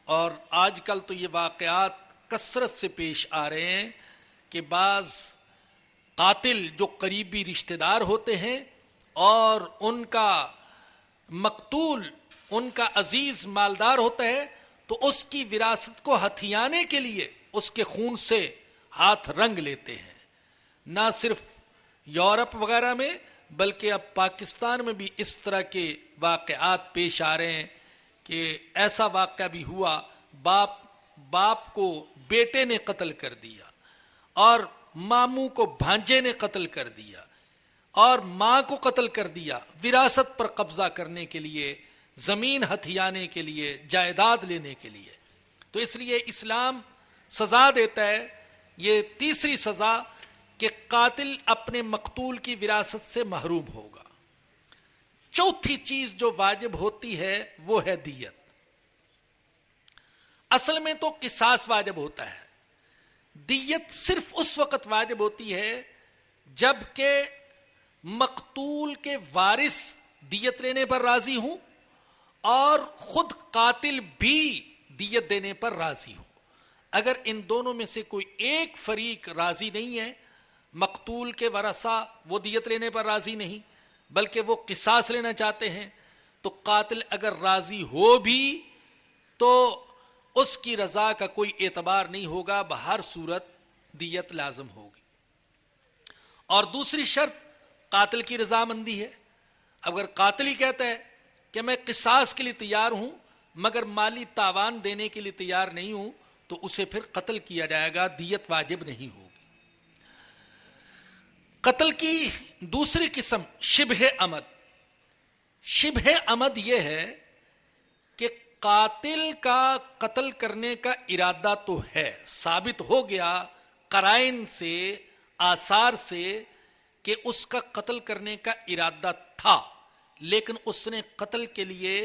اور آج کل تو یہ واقعات کثرت سے پیش آ رہے ہیں کہ بعض قاتل جو قریبی رشتہ دار ہوتے ہیں اور ان کا مقتول ان کا عزیز مالدار ہوتا ہے تو اس کی وراثت کو ہتھیانے کے لیے اس کے خون سے ہاتھ رنگ لیتے ہیں. نہ صرف یورپ وغیرہ میں بلکہ اب پاکستان میں بھی اس طرح کے واقعات پیش آ رہے ہیں کہ ایسا واقعہ بھی ہوا، باپ کو بیٹے نے قتل کر دیا اور ماموں کو بھانجے نے قتل کر دیا اور ماں کو قتل کر دیا وراثت پر قبضہ کرنے کے لیے، زمین ہتھیانے کے لیے، جائیداد لینے کے لیے. تو اس لیے اسلام سزا دیتا ہے یہ تیسری سزا کہ قاتل اپنے مقتول کی وراثت سے محروم ہوگا. چوتھی چیز جو واجب ہوتی ہے وہ ہے دیت. اصل میں تو قصاص واجب ہوتا ہے، دیت صرف اس وقت واجب ہوتی ہے جب کہ مقتول کے وارث دیت لینے پر راضی ہوں اور خود قاتل بھی دیت دینے پر راضی ہو. اگر ان دونوں میں سے کوئی ایک فریق راضی نہیں ہے، مقتول کے ورثہ وہ دیت لینے پر راضی نہیں بلکہ وہ قصاص لینا چاہتے ہیں، تو قاتل اگر راضی ہو بھی تو اس کی رضا کا کوئی اعتبار نہیں ہوگا، بہر صورت دیت لازم ہوگی۔ اور دوسری شرط قاتل کی رضامندی ہے۔ اگر قاتل ہی کہتا ہے کہ میں قصاص کے لیے تیار ہوں مگر مالی تاوان دینے کے لیے تیار نہیں ہوں، تو اسے پھر قتل کیا جائے گا، دیت واجب نہیں ہوگی۔ قتل کی دوسری قسم شبہ عمد۔ شبہ عمد یہ ہے کہ قاتل کا قتل کرنے کا ارادہ تو ہے، ثابت ہو گیا قرائن سے، آثار سے کہ اس کا قتل کرنے کا ارادہ تھا، لیکن اس نے قتل کے لیے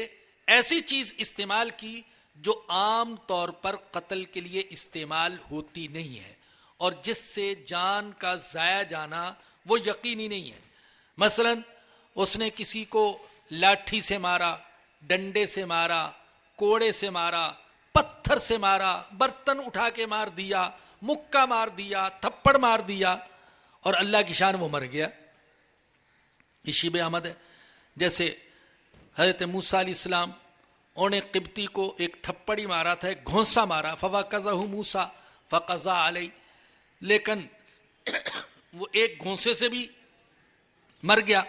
ایسی چیز استعمال کی جو عام طور پر قتل کے لیے استعمال ہوتی نہیں ہے، اور جس سے جان کا ضائع جانا وہ یقینی نہیں ہے۔ مثلا اس نے کسی کو لاٹھی سے مارا، ڈنڈے سے مارا، کوڑے سے مارا، پتھر سے مارا، برتن اٹھا کے مار دیا، مکہ مار دیا، تھپڑ مار دیا، اور اللہ کی شان وہ مر گیا، یہ شبہ عمد ہے۔ جیسے حضرت موسیٰ علیہ السلام انہوں نے قبطی کو ایک تھپڑی مارا تھا، ایک گھونسا مارا، فَوَقَذَهُ مُوسَىٰ فَقَضَىٰ عَلَيْهِ، لیکن وہ ایک گھونسے سے بھی مر گیا،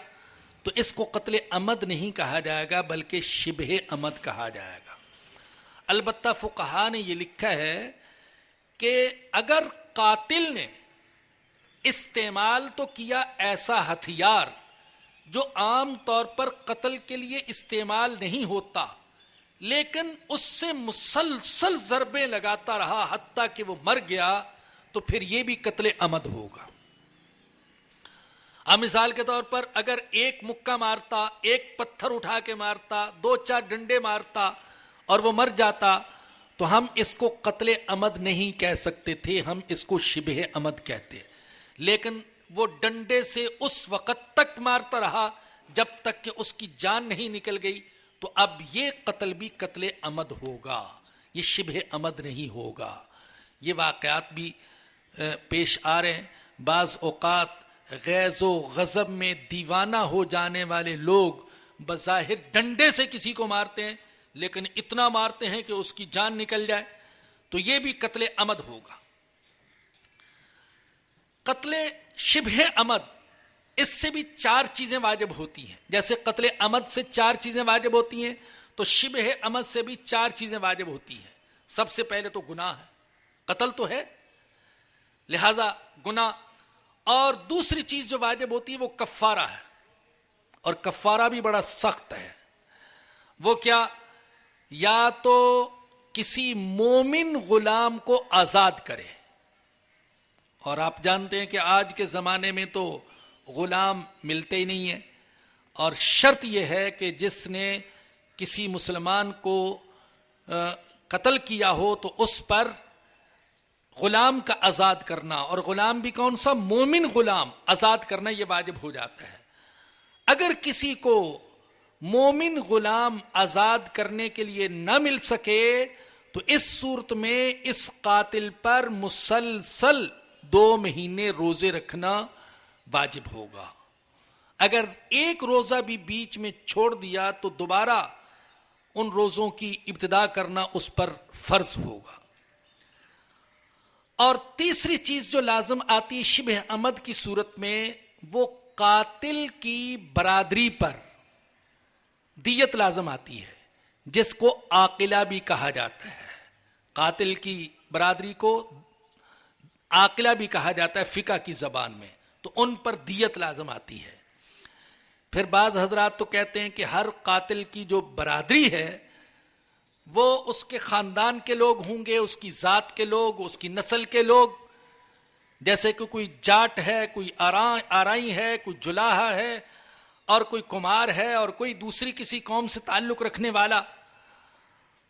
تو اس کو قتل عمد نہیں کہا جائے گا بلکہ شبہ عمد کہا جائے گا۔ البتہ فقہا نے یہ لکھا ہے کہ اگر قاتل نے استعمال تو کیا ایسا ہتھیار جو عام طور پر قتل کے لیے استعمال نہیں ہوتا، لیکن اس سے مسلسل ضربیں لگاتا رہا حتیٰ کہ وہ مر گیا، تو پھر یہ بھی قتل عمد ہوگا۔ اب مثال کے طور پر اگر ایک مکہ مارتا، ایک پتھر اٹھا کے مارتا، 2-4 ڈنڈے مارتا اور وہ مر جاتا، تو ہم اس کو قتل عمد نہیں کہہ سکتے تھے، ہم اس کو شبہ عمد کہتے۔ لیکن وہ ڈنڈے سے اس وقت تک مارتا رہا جب تک کہ اس کی جان نہیں نکل گئی، تو اب یہ قتل بھی قتل عمد ہوگا، یہ شبہ عمد نہیں ہوگا۔ یہ واقعات بھی پیش آ رہے ہیں۔ بعض اوقات غیظ و غضب میں دیوانہ ہو جانے والے لوگ بظاہر ڈنڈے سے کسی کو مارتے ہیں، لیکن اتنا مارتے ہیں کہ اس کی جان نکل جائے، تو یہ بھی قتل عمد ہوگا۔ قتل شبہ عمد، اس سے بھی 4 چیزیں واجب ہوتی ہیں۔ جیسے قتل عمد سے 4 چیزیں واجب ہوتی ہیں، تو شبہ عمد سے بھی 4 چیزیں واجب ہوتی ہیں۔ سب سے پہلے تو گناہ ہے، قتل تو ہے لہذا گناہ، اور دوسری چیز جو واجب ہوتی ہے وہ کفارہ ہے، اور کفارہ بھی بڑا سخت ہے۔ وہ کیا؟ یا تو کسی مومن غلام کو آزاد کرے، اور آپ جانتے ہیں کہ آج کے زمانے میں تو غلام ملتے ہی نہیں ہیں، اور شرط یہ ہے کہ جس نے کسی مسلمان کو قتل کیا ہو تو اس پر غلام کا آزاد کرنا، اور غلام بھی کون سا؟ مومن غلام آزاد کرنا، یہ واجب ہو جاتا ہے۔ اگر کسی کو مومن غلام آزاد کرنے کے لیے نہ مل سکے تو اس صورت میں اس قاتل پر مسلسل 2 مہینے روزے رکھنا واجب ہوگا۔ اگر ایک روزہ بھی بیچ میں چھوڑ دیا تو دوبارہ ان روزوں کی ابتدا کرنا اس پر فرض ہوگا۔ اور تیسری چیز جو لازم آتی شبہ عمد کی صورت میں، وہ قاتل کی برادری پر دیت لازم آتی ہے، جس کو عاقلہ بھی کہا جاتا ہے۔ قاتل کی برادری کو عاقلہ بھی کہا جاتا ہے فقہ کی زبان میں، تو ان پر دیت لازم آتی ہے۔ پھر بعض حضرات تو کہتے ہیں کہ ہر قاتل کی جو برادری ہے وہ اس کے خاندان کے لوگ ہوں گے، اس کی ذات کے لوگ، اس کی نسل کے لوگ، جیسے کہ کوئی جاٹ ہے، کوئی آرائی ہے، کوئی جلاہا ہے، اور کوئی کمار ہے، اور کوئی دوسری کسی قوم سے تعلق رکھنے والا۔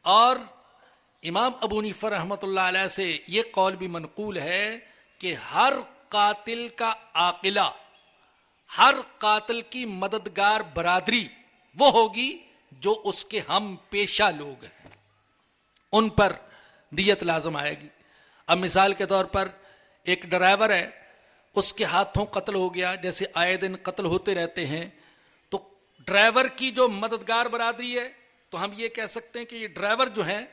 اور امام ابو حنیفہ رحمۃ اللہ علیہ سے یہ قول بھی منقول ہے کہ ہر قاتل کا عاقلہ، ہر قاتل کی مددگار برادری وہ ہوگی جو اس کے ہم پیشہ لوگ ہیں، ان پر دیت لازم آئے گی۔ اب مثال کے طور پر ایک ڈرائیور ہے، اس کے ہاتھوں قتل ہو گیا، جیسے آئے دن قتل ہوتے رہتے ہیں، تو ڈرائیور کی جو مددگار برادری ہے تو ہم یہ کہہ سکتے ہیں کہ یہ ڈرائیور جو ہیں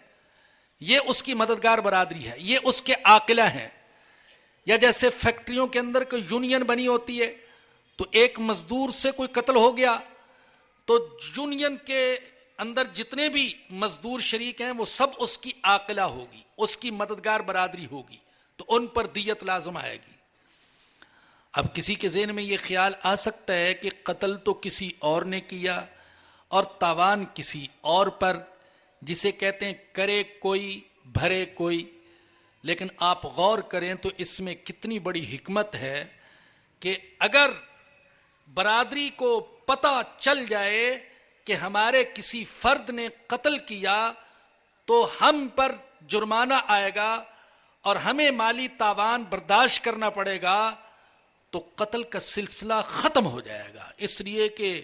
یہ اس کی مددگار برادری ہے، یہ اس کے عاقلہ ہیں. یا جیسے فیکٹریوں کے اندر کوئی یونین بنی ہوتی ہے تو ایک مزدور سے کوئی قتل ہو گیا تو یونین کے اندر جتنے بھی مزدور شریک ہیں وہ سب اس کی عاقلہ ہوگی، اس کی مددگار برادری ہوگی، تو ان پر دیت لازم آئے گی. اب کسی کے ذہن میں یہ خیال آ سکتا ہے کہ قتل تو کسی اور نے کیا اور تاوان کسی اور پر، جسے کہتے ہیں کرے کوئی بھرے کوئی. لیکن آپ غور کریں تو اس میں کتنی بڑی حکمت ہے کہ اگر برادری کو پتہ چل جائے کہ ہمارے کسی فرد نے قتل کیا تو ہم پر جرمانہ آئے گا اور ہمیں مالی تاوان برداشت کرنا پڑے گا، تو قتل کا سلسلہ ختم ہو جائے گا. اس لیے کہ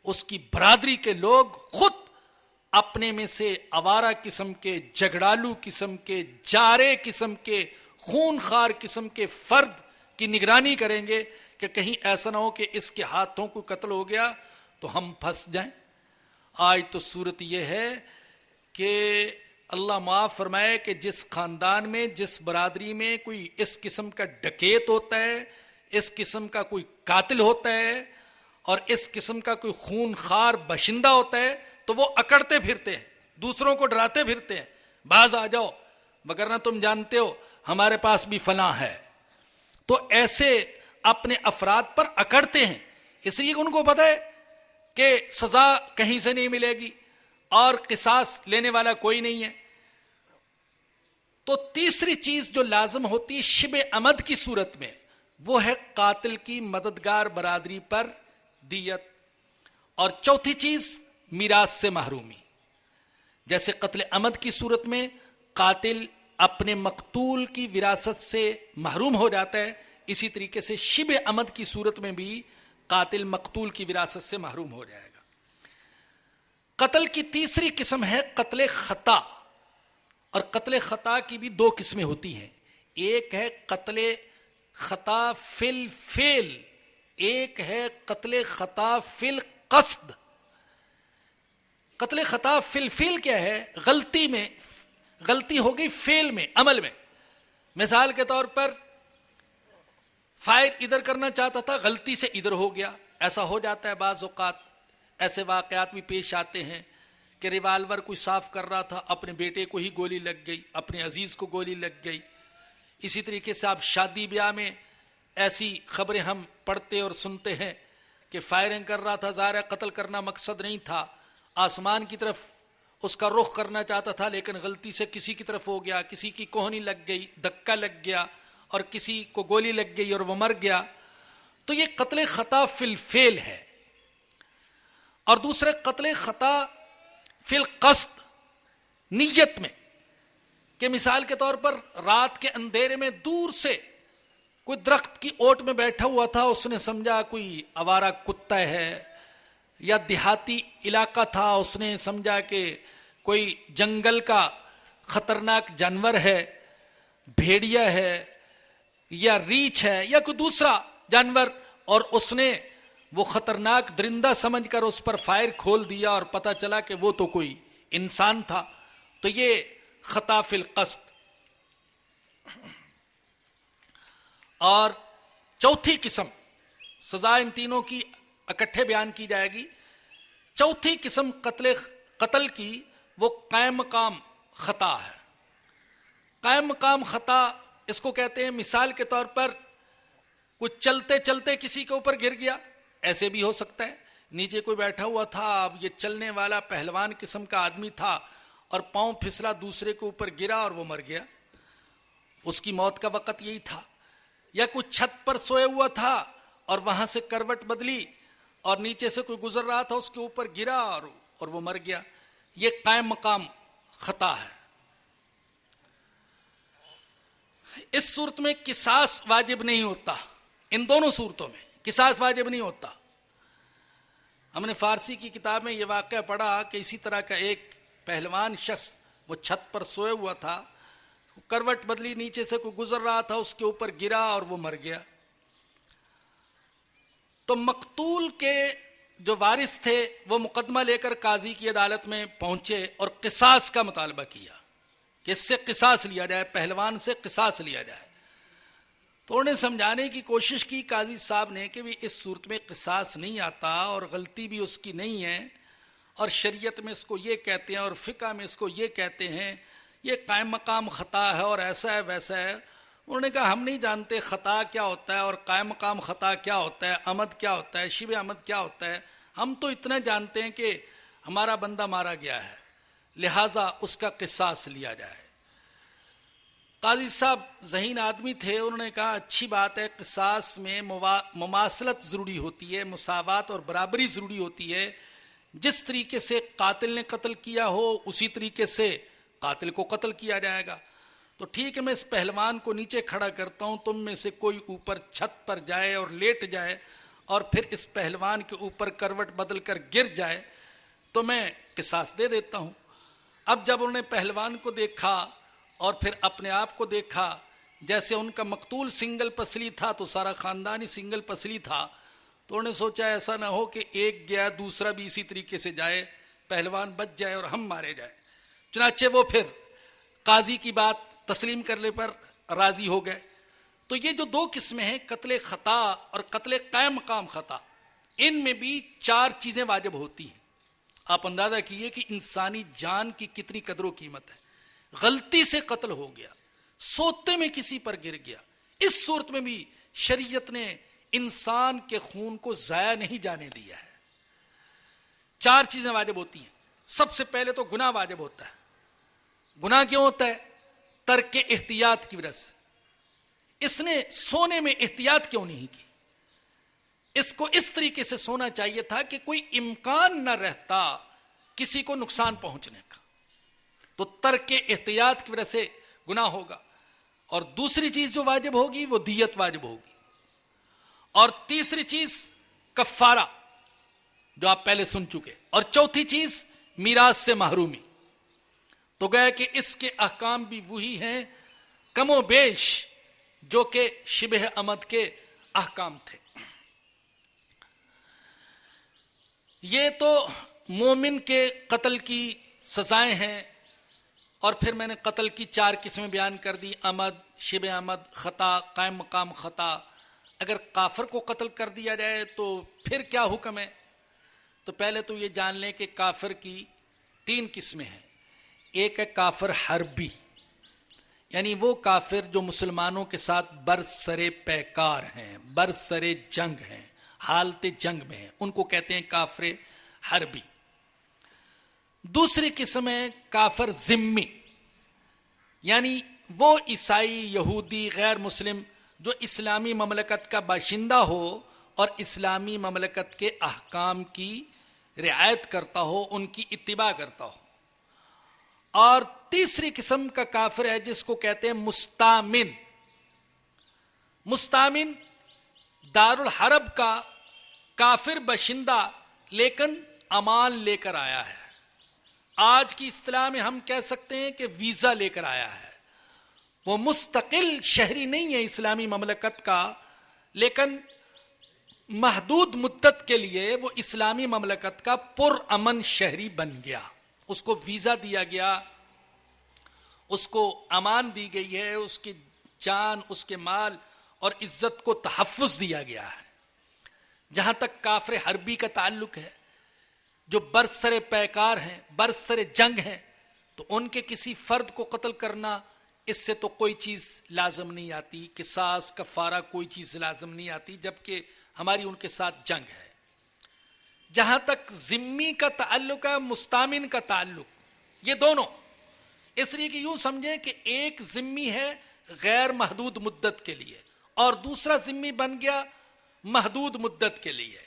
اس کی برادری کے لوگ خود اپنے میں سے آوارہ قسم کے، جھگڑالو قسم کے، جارے قسم کے، خون خار قسم کے فرد کی نگرانی کریں گے کہ کہیں ایسا نہ ہو کہ اس کے ہاتھوں کو قتل ہو گیا تو ہم پھنس جائیں. آج تو صورت یہ ہے کہ اللہ معاف فرمائے کہ جس خاندان میں، جس برادری میں کوئی اس قسم کا ڈکیت ہوتا ہے، اس قسم کا کوئی قاتل ہوتا ہے اور اس قسم کا کوئی خون خار باشندہ ہوتا ہے تو وہ اکڑتے پھرتے ہیں، دوسروں کو ڈراتے پھرتے ہیں، باز آ جاؤ مگر تم جانتے ہو ہمارے پاس بھی فلاں ہے. تو ایسے اپنے افراد پر اکڑتے ہیں، اس لیے ان کو پتہ ہے کہ سزا کہیں سے نہیں ملے گی اور قصاص لینے والا کوئی نہیں ہے. تو تیسری چیز جو لازم ہوتی ہے شبہ عمد کی صورت میں، وہ ہے قاتل کی مددگار برادری پر دیت. اور چوتھی چیز میراث سے محرومی. جیسے قتل عمد کی صورت میں قاتل اپنے مقتول کی وراثت سے محروم ہو جاتا ہے، اسی طریقے سے شبہ عمد کی صورت میں بھی قاتل مقتول کی وراثت سے محروم ہو جائے گا. قتل کی تیسری قسم ہے قتل خطا. اور قتل خطا کی بھی دو قسمیں ہوتی ہیں، ایک ہے قتل خطا فی الفعل، ایک ہے قتل خطا فی القصد. قتل خطا فی الفعل کیا ہے؟ غلطی ہو گئی فعل میں، عمل میں. مثال کے طور پر فائر ادھر کرنا چاہتا تھا، غلطی سے ادھر ہو گیا. ایسا ہو جاتا ہے بعض اوقات، ایسے واقعات بھی پیش آتے ہیں کہ ریوالور کوئی صاف کر رہا تھا، اپنے بیٹے کو ہی گولی لگ گئی، اپنے عزیز کو گولی لگ گئی. اسی طریقے سے آپ شادی بیاہ میں ایسی خبریں ہم پڑھتے اور سنتے ہیں کہ فائرنگ کر رہا تھا، ظاہر ہے قتل کرنا مقصد نہیں تھا، آسمان کی طرف اس کا رخ کرنا چاہتا تھا لیکن غلطی سے کسی کی طرف ہو گیا، کسی کی کوہنی لگ گئی، دھکا لگ گیا اور کسی کو گولی لگ گئی اور وہ مر گیا. تو یہ قتل خطا فی الفعل ہے. اور دوسرے قتل خطا فی القصد، نیت میں، کہ مثال کے طور پر رات کے اندھیرے میں دور سے کوئی درخت کی اوٹ میں بیٹھا ہوا تھا، اس نے سمجھا کوئی آوارہ کتا ہے، یا دیہاتی علاقہ تھا، اس نے سمجھا کہ کوئی جنگل کا خطرناک جانور ہے، بھیڑیا ہے یا ریچھ ہے یا کوئی دوسرا جانور، اور اس نے وہ خطرناک درندہ سمجھ کر اس پر فائر کھول دیا اور پتہ چلا کہ وہ تو کوئی انسان تھا. تو یہ خطا فی القصد. اور چوتھی قسم، سزا ان تینوں کی اکٹھے بیان کی جائے گی. چوتھی قسم قتل کی وہ قائم مقام خطا ہے. قائم مقام خطا اس کو کہتے ہیں، مثال کے طور پر کچھ چلتے چلتے کسی کے اوپر گر گیا، ایسے بھی ہو سکتا ہے. نیچے کوئی بیٹھا ہوا تھا، اب یہ چلنے والا پہلوان قسم کا آدمی تھا اور پاؤں پھسلا، دوسرے کے اوپر گرا اور وہ مر گیا، اس کی موت کا وقت یہی تھا. یا کوئی چھت پر سوئے ہوا تھا اور وہاں سے کروٹ بدلی اور نیچے سے کوئی گزر رہا تھا، اس کے اوپر گرا اور وہ مر گیا. یہ قائم مقام خطا ہے. اس صورت میں قصاص واجب نہیں ہوتا. ان دونوں صورتوں میں قصاص واجب نہیں ہوتا. ہم نے فارسی کی کتاب میں یہ واقعہ پڑھا کہ اسی طرح کا ایک پہلوان شخص وہ چھت پر سوئے ہوا تھا، کروٹ بدلی، نیچے سے کوئی گزر رہا تھا، اس کے اوپر گرا اور وہ مر گیا. تو مقتول کے جو وارث تھے وہ مقدمہ لے کر قاضی کی عدالت میں پہنچے اور قصاص کا مطالبہ کیا. کہ اس سے قصاص لیا جائے، پہلوان سے قصاص لیا جائے۔ تو انہوں نے سمجھانے کی کوشش کی قاضی صاحب نے کہ بھی اس صورت میں قصاص نہیں آتا اور غلطی بھی اس کی نہیں ہے، اور شریعت میں اس کو یہ کہتے ہیں اور فقہ میں اس کو یہ کہتے ہیں، یہ قائم مقام خطا ہے اور ایسا ہے ویسا ہے۔ انہوں نے کہا ہم نہیں جانتے خطا کیا ہوتا ہے اور قائم مقام خطا کیا ہوتا ہے، عمد کیا ہوتا ہے، شبہ عمد کیا ہوتا ہے، ہم تو اتنا جانتے ہیں کہ ہمارا بندہ مارا گیا ہے، لہٰذا اس کا قصاص لیا جائے۔ قاضی صاحب ذہین آدمی تھے، انہوں نے کہا اچھی بات ہے، قصاص میں مماثلت ضروری ہوتی ہے، مساوات اور برابری ضروری ہوتی ہے، جس طریقے سے قاتل نے قتل کیا ہو اسی طریقے سے قاتل کو قتل کیا جائے گا۔ تو ٹھیک ہے، میں اس پہلوان کو نیچے کھڑا کرتا ہوں، تم میں سے کوئی اوپر چھت پر جائے اور لیٹ جائے اور پھر اس پہلوان کے اوپر کروٹ بدل کر گر جائے تو میں قصاص دے دیتا ہوں۔ اب جب انہوں نے پہلوان کو دیکھا اور پھر اپنے آپ کو دیکھا، جیسے ان کا مقتول سنگل پسلی تھا تو سارا خاندان ہی سنگل پسلی تھا، تو انہوں نے سوچا ایسا نہ ہو کہ ایک گیا دوسرا بھی اسی طریقے سے جائے، پہلوان بچ جائے اور ہم مارے جائے۔ چنانچہ وہ پھر قاضی کی بات تسلیم کرنے پر راضی ہو گئے۔ تو یہ جو دو قسمیں ہیں، قتل خطا اور قتل قائم مقام خطا، ان میں بھی 4 چیزیں واجب ہوتی ہیں۔ آپ اندازہ کیجئے کہ انسانی جان کی کتنی قدر و قیمت ہے۔ غلطی سے قتل ہو گیا، سوتے میں کسی پر گر گیا، اس صورت میں بھی شریعت نے انسان کے خون کو ضائع نہیں جانے دیا ہے۔ 4 چیزیں واجب ہوتی ہیں۔ سب سے پہلے تو گناہ واجب ہوتا ہے۔ گناہ کیوں ہوتا ہے؟ ترک احتیاط کی وجہ سے۔ اس نے سونے میں احتیاط کیوں نہیں کی؟ اس کو اس طریقے سے سونا چاہیے تھا کہ کوئی امکان نہ رہتا کسی کو نقصان پہنچنے کا، تو ترک احتیاط کی وجہ سے گناہ ہوگا۔ اور دوسری چیز جو واجب ہوگی وہ دیت واجب ہوگی، اور تیسری چیز کفارہ جو آپ پہلے سن چکے، اور چوتھی چیز میراث سے محرومی۔ تو گیا کہ اس کے احکام بھی وہی ہیں کم و بیش جو کہ شبہ عمد کے احکام تھے۔ یہ تو مومن کے قتل کی سزائیں ہیں، اور پھر میں نے قتل کی 4 قسمیں بیان کر دی، عمد، شبہ عمد، خطا، قائم مقام خطا۔ اگر کافر کو قتل کر دیا جائے تو پھر کیا حکم ہے؟ تو پہلے تو یہ جان لیں کہ کافر کی 3 قسمیں ہیں۔ ایک ہے کافر حربی، یعنی وہ کافر جو مسلمانوں کے ساتھ برسر پیکار ہیں، برسر جنگ ہیں، حالت جنگ میں ہیں، ان کو کہتے ہیں کافر حربی۔ دوسری قسم ہے کافر ذمی، یعنی وہ عیسائی، یہودی، غیر مسلم جو اسلامی مملکت کا باشندہ ہو اور اسلامی مملکت کے احکام کی رعایت کرتا ہو، ان کی اتباع کرتا ہو۔ اور تیسری قسم کا کافر ہے جس کو کہتے ہیں مستامن۔ مستامن دارالحرب کا کافر باشندہ لیکن امان لے کر آیا ہے۔ آج کی اصطلاح میں ہم کہہ سکتے ہیں کہ ویزا لے کر آیا ہے۔ وہ مستقل شہری نہیں ہے اسلامی مملکت کا، لیکن محدود مدت کے لیے وہ اسلامی مملکت کا پرامن شہری بن گیا۔ اس کو ویزا دیا گیا، اس کو امان دی گئی ہے، اس کی جان، اس کے مال اور عزت کو تحفظ دیا گیا ہے۔ جہاں تک کافر حربی کا تعلق ہے، جو برسر پیکار ہیں، برسر جنگ ہیں، تو ان کے کسی فرد کو قتل کرنا، اس سے تو کوئی چیز لازم نہیں آتی، قصاص، کفارہ، کوئی چیز لازم نہیں آتی، جبکہ ہماری ان کے ساتھ جنگ ہے۔ جہاں تک ذمی کا تعلق ہے، مستامن کا تعلق، یہ دونوں اس لیے کہ یوں سمجھیں کہ ایک ذمی ہے غیر محدود مدت کے لیے اور دوسرا ذمی بن گیا محدود مدت کے لیے۔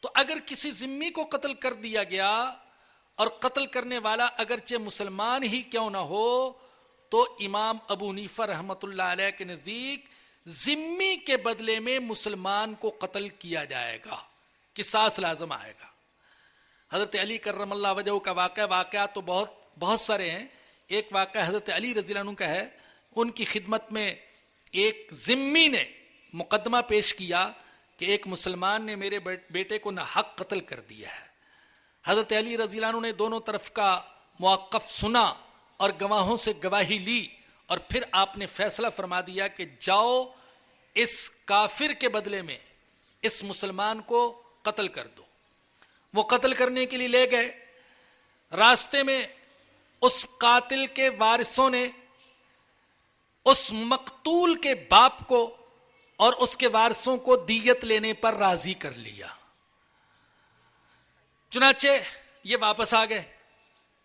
تو اگر کسی ذمی کو قتل کر دیا گیا اور قتل کرنے والا اگرچہ مسلمان ہی کیوں نہ ہو، تو امام ابو حنیفہ رحمۃ اللہ علیہ کے نزدیک ذمی کے بدلے میں مسلمان کو قتل کیا جائے گا، قصاص لازم آئے گا۔ حضرت علی کرم اللہ وجہہ کا واقعات تو بہت سارے ہیں۔ ایک واقعہ حضرت علی رضی اللہ عنہ کا ہے، ان کی خدمت میں ایک ذمی نے مقدمہ پیش کیا کہ ایک مسلمان نے میرے بیٹے کو ناحق قتل کر دیا ہے۔ حضرت علی رضی اللہ عنہ نے دونوں طرف کا موقف سنا اور گواہوں سے گواہی لی، اور پھر آپ نے فیصلہ فرما دیا کہ جاؤ اس کافر کے بدلے میں اس مسلمان کو قتل کر دو۔ وہ قتل کرنے کے لیے لے گئے، راستے میں اس قاتل کے وارثوں نے اس مقتول کے باپ کو اور اس کے وارثوں کو دیت لینے پر راضی کر لیا۔ چنانچہ یہ واپس آ گئے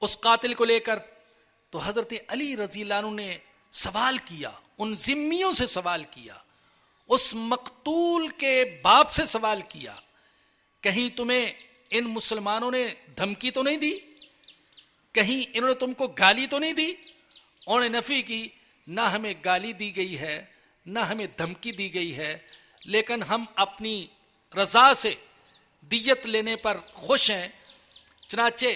اس قاتل کو لے کر، تو حضرت علی رضی اللہ عنہ نے سوال کیا، ان ذمیوں سے سوال کیا، اس مقتول کے باپ سے سوال کیا، کہیں تمہیں ان مسلمانوں نے دھمکی تو نہیں دی؟ کہیں انہوں نے تم کو گالی تو نہیں دی؟ انہوں نے نفی کی، نہ ہمیں گالی دی گئی ہے نہ ہمیں دھمکی دی گئی ہے، لیکن ہم اپنی رضا سے دیت لینے پر خوش ہیں۔ چنانچہ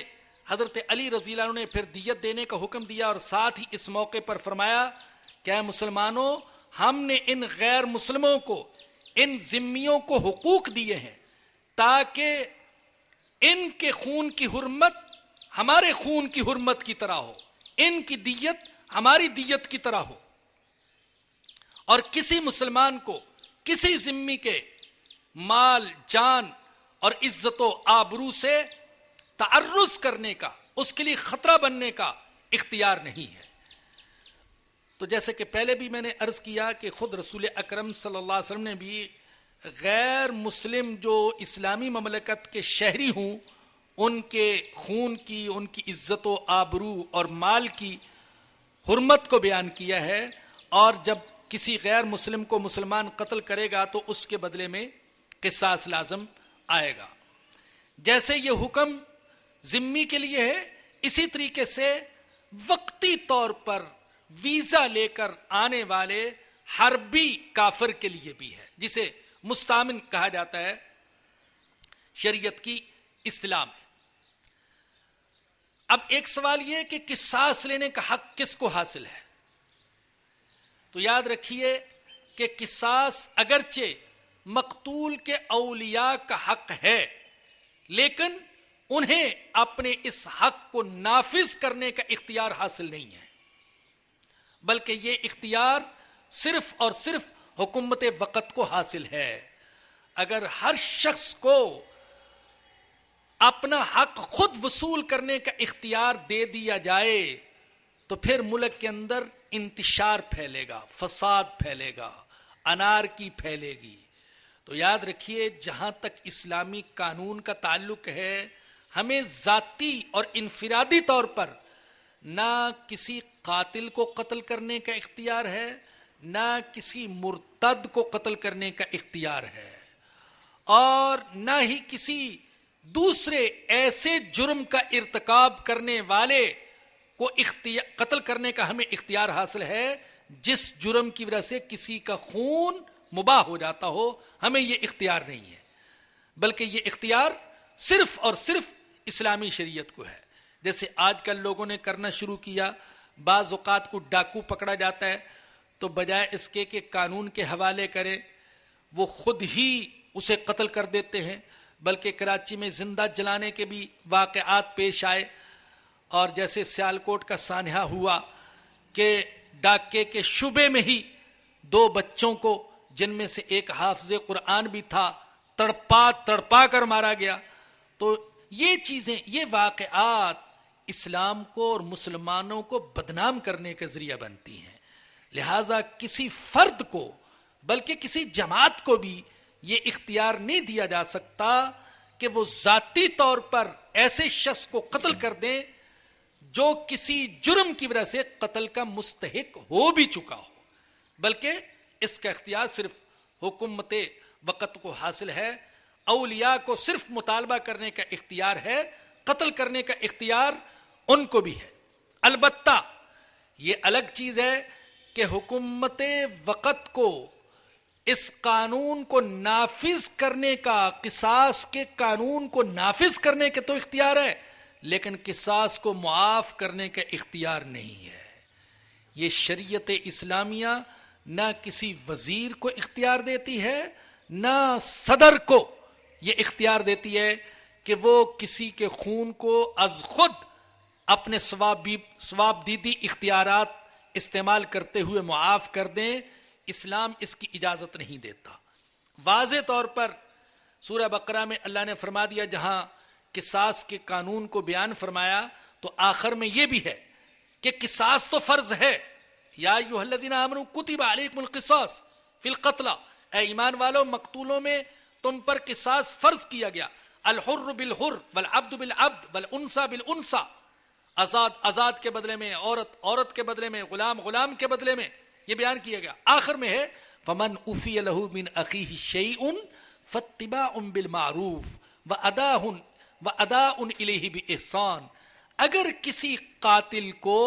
حضرت علی رضی اللہ عنہ نے پھر دیت دینے کا حکم دیا، اور ساتھ ہی اس موقع پر فرمایا کہ اے مسلمانوں، ہم نے ان غیر مسلموں کو، ان ذمیوں کو حقوق دیے ہیں تاکہ ان کے خون کی حرمت ہمارے خون کی حرمت کی طرح ہو، ان کی دیت ہماری دیت کی طرح ہو، اور کسی مسلمان کو کسی ذمی کے مال، جان اور عزت و آبرو سے تعرض کرنے کا، اس کے لیے خطرہ بننے کا اختیار نہیں ہے۔ تو جیسے کہ پہلے بھی میں نے عرض کیا کہ خود رسول اکرم صلی اللہ علیہ وسلم نے بھی غیر مسلم جو اسلامی مملکت کے شہری ہوں ان کے خون کی، ان کی عزت و آبرو اور مال کی حرمت کو بیان کیا ہے، اور جب کسی غیر مسلم کو مسلمان قتل کرے گا تو اس کے بدلے میں قصاص لازم آئے گا۔ جیسے یہ حکم ذمی کے لیے ہے، اسی طریقے سے وقتی طور پر ویزا لے کر آنے والے حربی کافر کے لیے بھی ہے، جسے مستامن کہا جاتا ہے شریعت کی اصطلاح میں۔ اب ایک سوال یہ کہ قصاص لینے کا حق کس کو حاصل ہے؟ تو یاد رکھیے کہ قصاص اگرچہ مقتول کے اولیاء کا حق ہے، لیکن انہیں اپنے اس حق کو نافذ کرنے کا اختیار حاصل نہیں ہے، بلکہ یہ اختیار صرف اور صرف حکومت وقت کو حاصل ہے۔ اگر ہر شخص کو اپنا حق خود وصول کرنے کا اختیار دے دیا جائے تو پھر ملک کے اندر انتشار پھیلے گا، فساد پھیلے گا، انارکی پھیلے گی۔ تو یاد رکھیے، جہاں تک اسلامی قانون کا تعلق ہے، ہمیں ذاتی اور انفرادی طور پر نہ کسی قاتل کو قتل کرنے کا اختیار ہے، نہ کسی مرتد کو قتل کرنے کا اختیار ہے، اور نہ ہی کسی دوسرے ایسے جرم کا ارتکاب کرنے والے کو قتل کرنے کا ہمیں اختیار حاصل ہے جس جرم کی وجہ سے کسی کا خون مباح ہو جاتا ہو۔ ہمیں یہ اختیار نہیں ہے، بلکہ یہ اختیار صرف اور صرف اسلامی شریعت کو ہے۔ جیسے آج کل لوگوں نے کرنا شروع کیا، بعض اوقات کو ڈاکو پکڑا جاتا ہے تو بجائے اس کے کہ قانون کے حوالے کرے، وہ خود ہی اسے قتل کر دیتے ہیں، بلکہ کراچی میں زندہ جلانے کے بھی واقعات پیش آئے، اور جیسے سیالکوٹ کا سانحہ ہوا کہ ڈاکے کے شبے میں ہی 2 بچوں کو، جن میں سے ایک حافظ قرآن بھی تھا، تڑپا کر مارا گیا۔ تو یہ چیزیں، یہ واقعات اسلام کو اور مسلمانوں کو بدنام کرنے کا ذریعہ بنتی ہیں۔ لہٰذا کسی فرد کو بلکہ کسی جماعت کو بھی یہ اختیار نہیں دیا جا سکتا کہ وہ ذاتی طور پر ایسے شخص کو قتل کر دیں جو کسی جرم کی وجہ سے قتل کا مستحق ہو بھی چکا ہو، بلکہ اس کا اختیار صرف حکومت وقت کو حاصل ہے۔ اولیاء کو صرف مطالبہ کرنے کا اختیار ہے، قتل کرنے کا اختیار ان کو بھی ہے۔ البتہ یہ الگ چیز ہے کہ حکومت وقت کو اس قانون کو نافذ کرنے کا، قصاص کے قانون کو نافذ کرنے کے تو اختیار ہے، لیکن قصاص کو معاف کرنے کا اختیار نہیں ہے۔ یہ شریعت اسلامیہ نہ کسی وزیر کو اختیار دیتی ہے، نہ صدر کو یہ اختیار دیتی ہے کہ وہ کسی کے خون کو از خود اپنے ثواب دیدی اختیارات استعمال کرتے ہوئے معاف کر دیں، اسلام اس کی اجازت نہیں دیتا۔ واضح طور پر سورہ بقرہ میں اللہ نے فرما دیا، جہاں قصاص کے قانون کو بیان فرمایا تو آخر میں یہ بھی ہے کہ قصاص تو فرض ہے، یا ایھا الذین آمنوا کتب علیکم القصاص فی القتلی، اے ایمان والو مقتولوں میں تم پر قصاص فرض کیا گیا، الحر بالحر والعبد بالعبد والانثى بالانثى، آزاد کے بدلے میں عورت کے بدلے میں، غلام کے بدلے میں، یہ بیان کیا گیا۔ آخر میں ہے فمن عفی لہ من اخیہ شیء فاتباع بالمعروف واداء الیہ باحسان، اگر کسی قاتل کو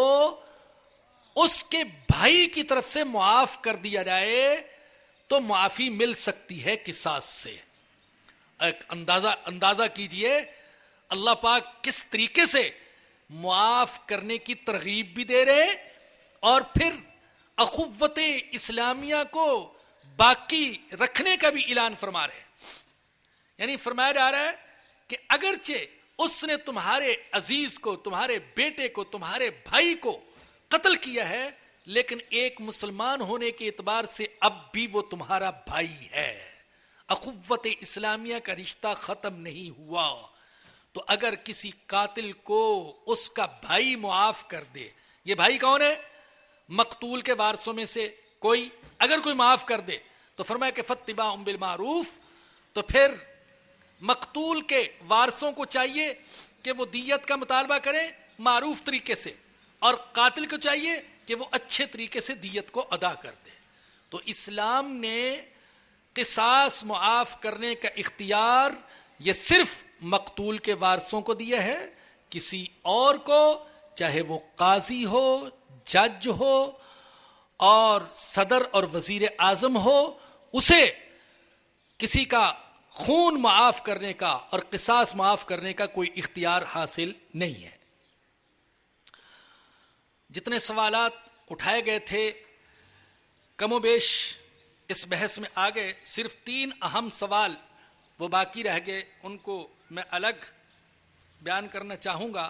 اس کے بھائی کی طرف سے معاف کر دیا جائے تو معافی مل سکتی ہے قصاص سے۔ ایک اندازہ کیجئے اللہ پاک کس طریقے سے معاف کرنے کی ترغیب بھی دے رہے اور پھر اخوت اسلامیہ کو باقی رکھنے کا بھی اعلان فرما رہے ہیں۔ یعنی فرمایا جا رہا ہے کہ اگرچہ اس نے تمہارے عزیز کو، تمہارے بیٹے کو، تمہارے بھائی کو قتل کیا ہے، لیکن ایک مسلمان ہونے کے اعتبار سے اب بھی وہ تمہارا بھائی ہے، اخوت اسلامیہ کا رشتہ ختم نہیں ہوا۔ تو اگر کسی قاتل کو اس کا بھائی معاف کر دے، یہ بھائی کون ہے؟ مقتول کے وارثوں میں سے کوئی، اگر کوئی معاف کر دے تو فرمایا کہ فاتباع بالمعروف، تو پھر مقتول کے وارثوں کو چاہیے کہ وہ دیت کا مطالبہ کریں معروف طریقے سے، اور قاتل کو چاہیے کہ وہ اچھے طریقے سے دیت کو ادا کر دے۔ تو اسلام نے قصاص معاف کرنے کا اختیار یہ صرف مقتول کے وارثوں کو دیا ہے، کسی اور کو، چاہے وہ قاضی ہو، جج ہو اور صدر اور وزیر اعظم ہو، اسے کسی کا خون معاف کرنے کا اور قصاص معاف کرنے کا کوئی اختیار حاصل نہیں ہے۔ جتنے سوالات اٹھائے گئے تھے کم و بیش اس بحث میں آ گئے، صرف 3 اہم سوال وہ باقی رہ گئے، ان کو میں الگ بیان کرنا چاہوں گا۔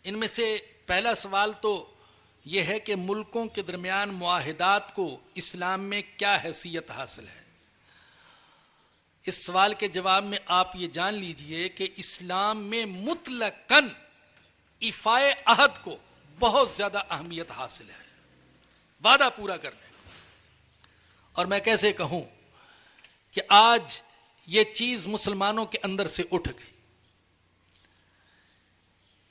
ان میں سے پہلا سوال تو یہ ہے کہ ملکوں کے درمیان معاہدات کو اسلام میں کیا حیثیت حاصل ہے۔ اس سوال کے جواب میں آپ یہ جان لیجئے کہ اسلام میں مطلقاً ایفائے عہد کو بہت زیادہ اہمیت حاصل ہے، وعدہ پورا کرنے۔ اور میں کیسے کہوں کہ آج یہ چیز مسلمانوں کے اندر سے اٹھ گئی۔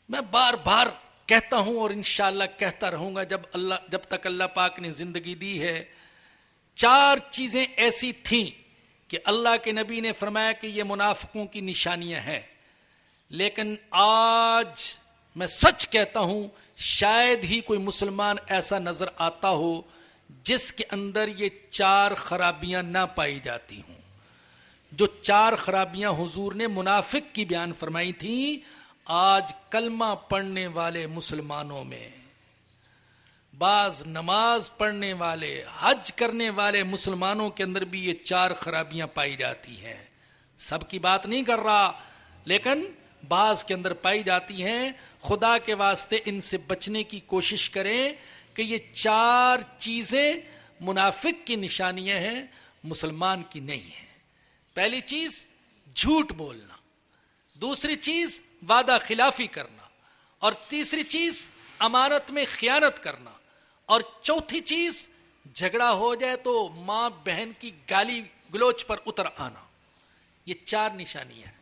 میں بار بار کہتا ہوں اور انشاءاللہ کہتا رہوں گا جب تک اللہ پاک نے زندگی دی ہے۔ 4 چیزیں ایسی تھیں کہ اللہ کے نبی نے فرمایا کہ یہ منافقوں کی نشانیاں ہیں، لیکن آج میں سچ کہتا ہوں شاید ہی کوئی مسلمان ایسا نظر آتا ہو جس کے اندر یہ 4 خرابیاں نہ پائی جاتی ہوں۔ جو 4 خرابیاں حضور نے منافق کی بیان فرمائی تھیں، آج کلمہ پڑھنے والے مسلمانوں میں، بعض نماز پڑھنے والے، حج کرنے والے مسلمانوں کے اندر بھی یہ 4 خرابیاں پائی جاتی ہیں۔ سب کی بات نہیں کر رہا، لیکن بعض کے اندر پائی جاتی ہیں۔ خدا کے واسطے ان سے بچنے کی کوشش کریں کہ یہ 4 چیزیں منافق کی نشانیاں ہیں، مسلمان کی نہیں ہیں۔ پہلی چیز جھوٹ بولنا، دوسری چیز وعدہ خلافی کرنا، اور تیسری چیز امانت میں خیانت کرنا، اور چوتھی چیز جھگڑا ہو جائے تو ماں بہن کی گالی گلوچ پر اتر آنا۔ یہ 4 نشانیاں ہیں۔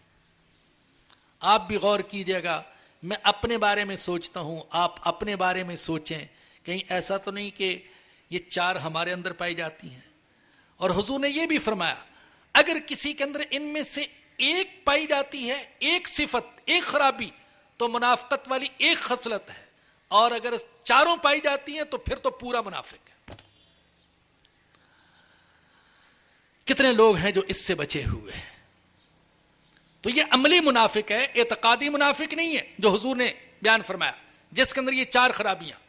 آپ بھی غور کیجئے گا، میں اپنے بارے میں سوچتا ہوں، آپ اپنے بارے میں سوچیں، کہیں ایسا تو نہیں کہ یہ 4 ہمارے اندر پائی جاتی ہیں۔ اور حضور نے یہ بھی فرمایا اگر کسی کے اندر ان میں سے ایک پائی جاتی ہے، ایک صفت، ایک خرابی، تو منافقت والی ایک خصلت ہے، اور اگر 4 پائی جاتی ہیں تو پھر تو پورا منافق ہے۔ کتنے لوگ ہیں جو اس سے بچے ہوئے ہیں؟ تو یہ عملی منافق ہے، اعتقادی منافق نہیں ہے جو حضور نے بیان فرمایا، جس کے اندر یہ 4 خرابیاں۔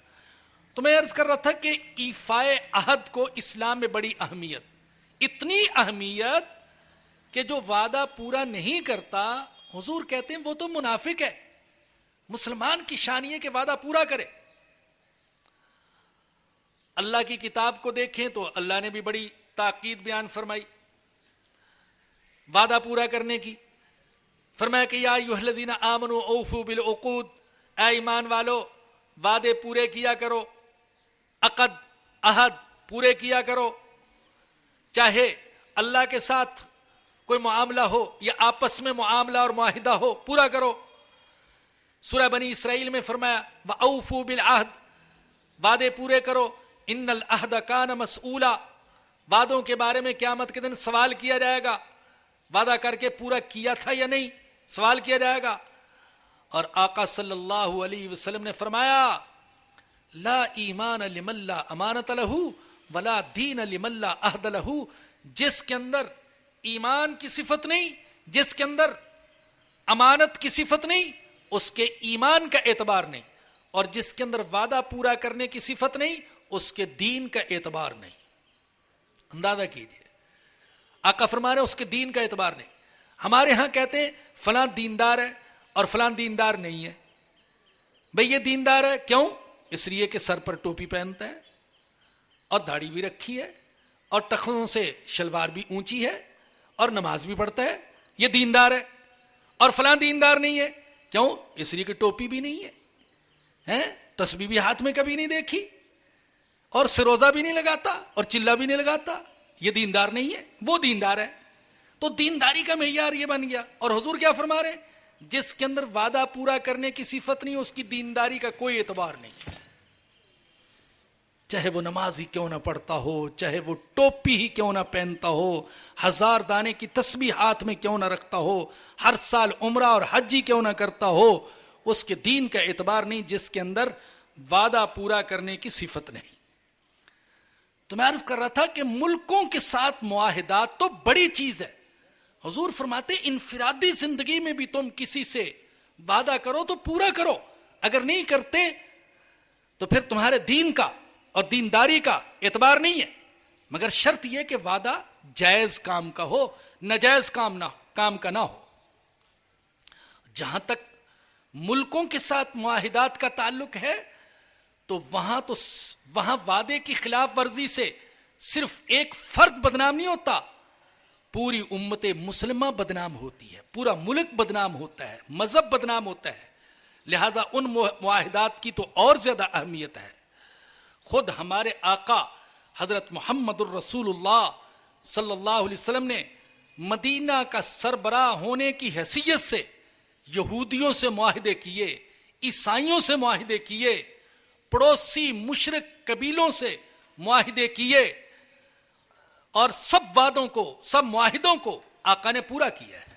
تو میں عرض کر رہا تھا کہ ایفائے عہد کو اسلام میں بڑی اہمیت، اتنی اہمیت کہ جو وعدہ پورا نہیں کرتا، حضور کہتے ہیں وہ تو منافق ہے۔ مسلمان کی شان یہ کہ وعدہ پورا کرے. اللہ کی کتاب کو دیکھیں تو اللہ نے بھی بڑی تاکید بیان فرمائی وعدہ پورا کرنے کی. فرمایا کہ یا ایھا الذین آمنوا اوفوا بالعقود، اے ایمان والو وعدے پورے کیا کرو، عقد عہد پورے کیا کرو، چاہے اللہ کے ساتھ کوئی معاملہ ہو یا آپس میں معاملہ اور معاہدہ ہو، پورا کرو. سورہ بنی اسرائیل میں فرمایا وَأَوْفُوا بِالْعَهْدِ، وعدے پورے کرو، ان العہد کان مسئولا، وعدوں کے بارے میں قیامت کے دن سوال کیا جائے گا. وعدہ کر کے پورا کیا تھا یا نہیں، سوال کیا جائے گا. اور آقا صلی اللہ علیہ وسلم نے فرمایا لا ایمان لمن لا امانت لہ ولا دین لمن لا عہد لہ، جس کے اندر ایمان کی صفت نہیں، جس کے اندر امانت کی صفت نہیں، اس کے ایمان کا اعتبار نہیں، اور جس کے اندر وعدہ پورا کرنے کی صفت نہیں، اس کے دین کا اعتبار نہیں. اندازہ کیجئے، آقا فرما رہے ہیں اس کے دین کا اعتبار نہیں. ہمارے ہاں کہتے ہیں فلاں دیندار ہے اور فلاں دیندار نہیں ہے. بھئی یہ دیندار ہے کیوں؟ اس لیے کہ سر پر ٹوپی پہنتا ہے اور داڑھی بھی رکھی ہے اور ٹخنوں سے شلوار بھی اونچی ہے اور نماز بھی پڑھتا ہے، یہ دیندار ہے. اور فلاں دیندار نہیں ہے کیوں؟ اس لیے کہ ٹوپی بھی نہیں ہے، تسبیح بھی ہاتھ میں کبھی نہیں دیکھی اور سروزہ بھی نہیں لگاتا اور چلا بھی نہیں لگاتا، یہ دیندار نہیں ہے، وہ دیندار ہے. تو دینداری کا معیار یہ بن گیا. اور حضور کیا فرما رہے ہیں؟ جس کے اندر وعدہ پورا کرنے کی صفت نہیں، اس کی دینداری کا کوئی اعتبار نہیں. چاہے وہ نماز ہی کیوں نہ پڑھتا ہو، چاہے وہ ٹوپی ہی کیوں نہ پہنتا ہو، 1000 دانے کی تسبیح ہاتھ میں کیوں نہ رکھتا ہو، ہر سال عمرہ اور حج ہی کیوں نہ کرتا ہو، اس کے دین کا اعتبار نہیں جس کے اندر وعدہ پورا کرنے کی صفت نہیں. تو میں عرض کر رہا تھا کہ ملکوں کے ساتھ معاہدات تو بڑی چیز ہے. حضور فرماتے انفرادی زندگی میں بھی تم کسی سے وعدہ کرو تو پورا کرو، اگر نہیں کرتے تو پھر تمہارے دین کا اور دینداری کا اعتبار نہیں ہے. مگر شرط یہ کہ وعدہ جائز کام کا ہو، ناجائز کام کا نہ ہو. جہاں تک ملکوں کے ساتھ معاہدات کا تعلق ہے تو وہاں وعدے کی خلاف ورزی سے صرف ایک فرد بدنام نہیں ہوتا، پوری امت مسلمہ بدنام ہوتی ہے، پورا ملک بدنام ہوتا ہے، مذہب بدنام ہوتا ہے. لہذا ان معاہدات کی تو اور زیادہ اہمیت ہے. خود ہمارے آقا حضرت محمد الرسول اللہ صلی اللہ علیہ وسلم نے مدینہ کا سربراہ ہونے کی حیثیت سے یہودیوں سے معاہدے کیے، عیسائیوں سے معاہدے کیے، پڑوسی مشرک قبیلوں سے معاہدے کیے، اور سب وعدوں کو، سب معاہدوں کو آقا نے پورا کیا ہے.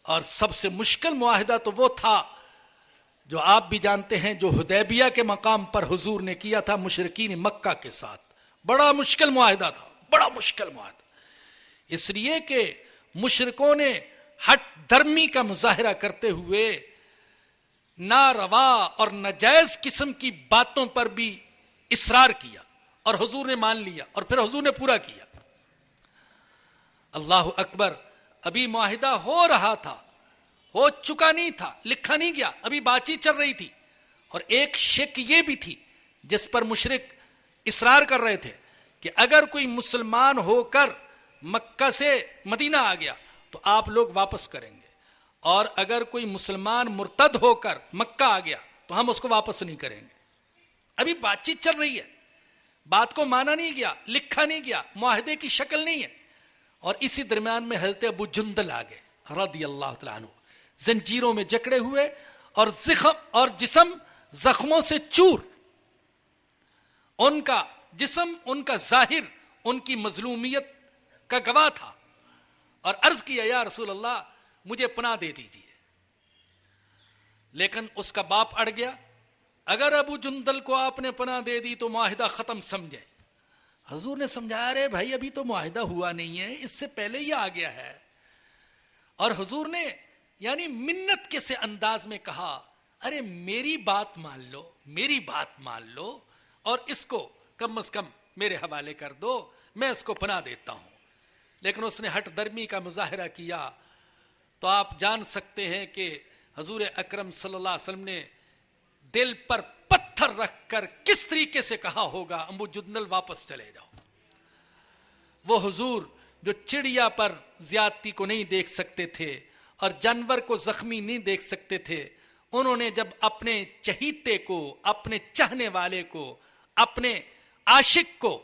اور سب سے مشکل معاہدہ تو وہ تھا جو آپ بھی جانتے ہیں، جو حدیبیہ کے مقام پر حضور نے کیا تھا مشرکین مکہ کے ساتھ. بڑا مشکل معاہدہ تھا، بڑا مشکل معاہدہ، اس لیے کہ مشرکوں نے ہٹ درمی کا مظاہرہ کرتے ہوئے ناروا اور ناجائز قسم کی باتوں پر بھی اصرار کیا، اور حضور نے مان لیا اور پھر حضور نے پورا کیا. اللہ اکبر. ابھی معاہدہ ہو رہا تھا، ہو چکا نہیں تھا، لکھا نہیں گیا، ابھی بات چیت چل رہی تھی. اور ایک شک یہ بھی تھی جس پر مشرک اصرار کر رہے تھے کہ اگر کوئی مسلمان ہو کر مکہ سے مدینہ آ گیا تو آپ لوگ واپس کریں گے، اور اگر کوئی مسلمان مرتد ہو کر مکہ آ گیا تو ہم اس کو واپس نہیں کریں گے. ابھی بات چیت چل رہی ہے، بات کو مانا نہیں گیا، لکھا نہیں گیا، معاہدے کی شکل نہیں ہے. اور اسی درمیان میں حضرت ابو جندل آ گئے رضی اللہ تعالیٰ عنہ، زنجیروں میں جکڑے ہوئے اور جسم زخموں سے چور. ان کا جسم، ان کا ظاہر ان کی مظلومیت کا گواہ تھا. اور عرض کیا یا رسول اللہ مجھے پناہ دے دیجیے. لیکن اس کا باپ اڑ گیا، اگر ابو جندل کو آپ نے پناہ دے دی تو معاہدہ ختم سمجھے. حضور نے سمجھایا رے بھائی ابھی تو معاہدہ ہوا نہیں ہے، اس سے پہلے ہی آ گیا ہے. اور حضور نے یعنی منت کے سے انداز میں کہا ارے میری بات مان لو، میری بات مان لو، اور اس کو کم از کم میرے حوالے کر دو، میں اس کو پناہ دیتا ہوں. لیکن اس نے ہٹ درمی کا مظاہرہ کیا. تو آپ جان سکتے ہیں کہ حضور اکرم صلی اللہ علیہ وسلم نے دل پر پتھر رکھ کر کس طریقے سے کہا ہوگا ابو جندل واپس چلے جاؤ. وہ حضور جو چڑیا پر زیادتی کو نہیں دیکھ سکتے تھے اور جانور کو زخمی نہیں دیکھ سکتے تھے، انہوں نے جب اپنے چہیتے کو، اپنے چاہنے والے کو، اپنے عاشق کو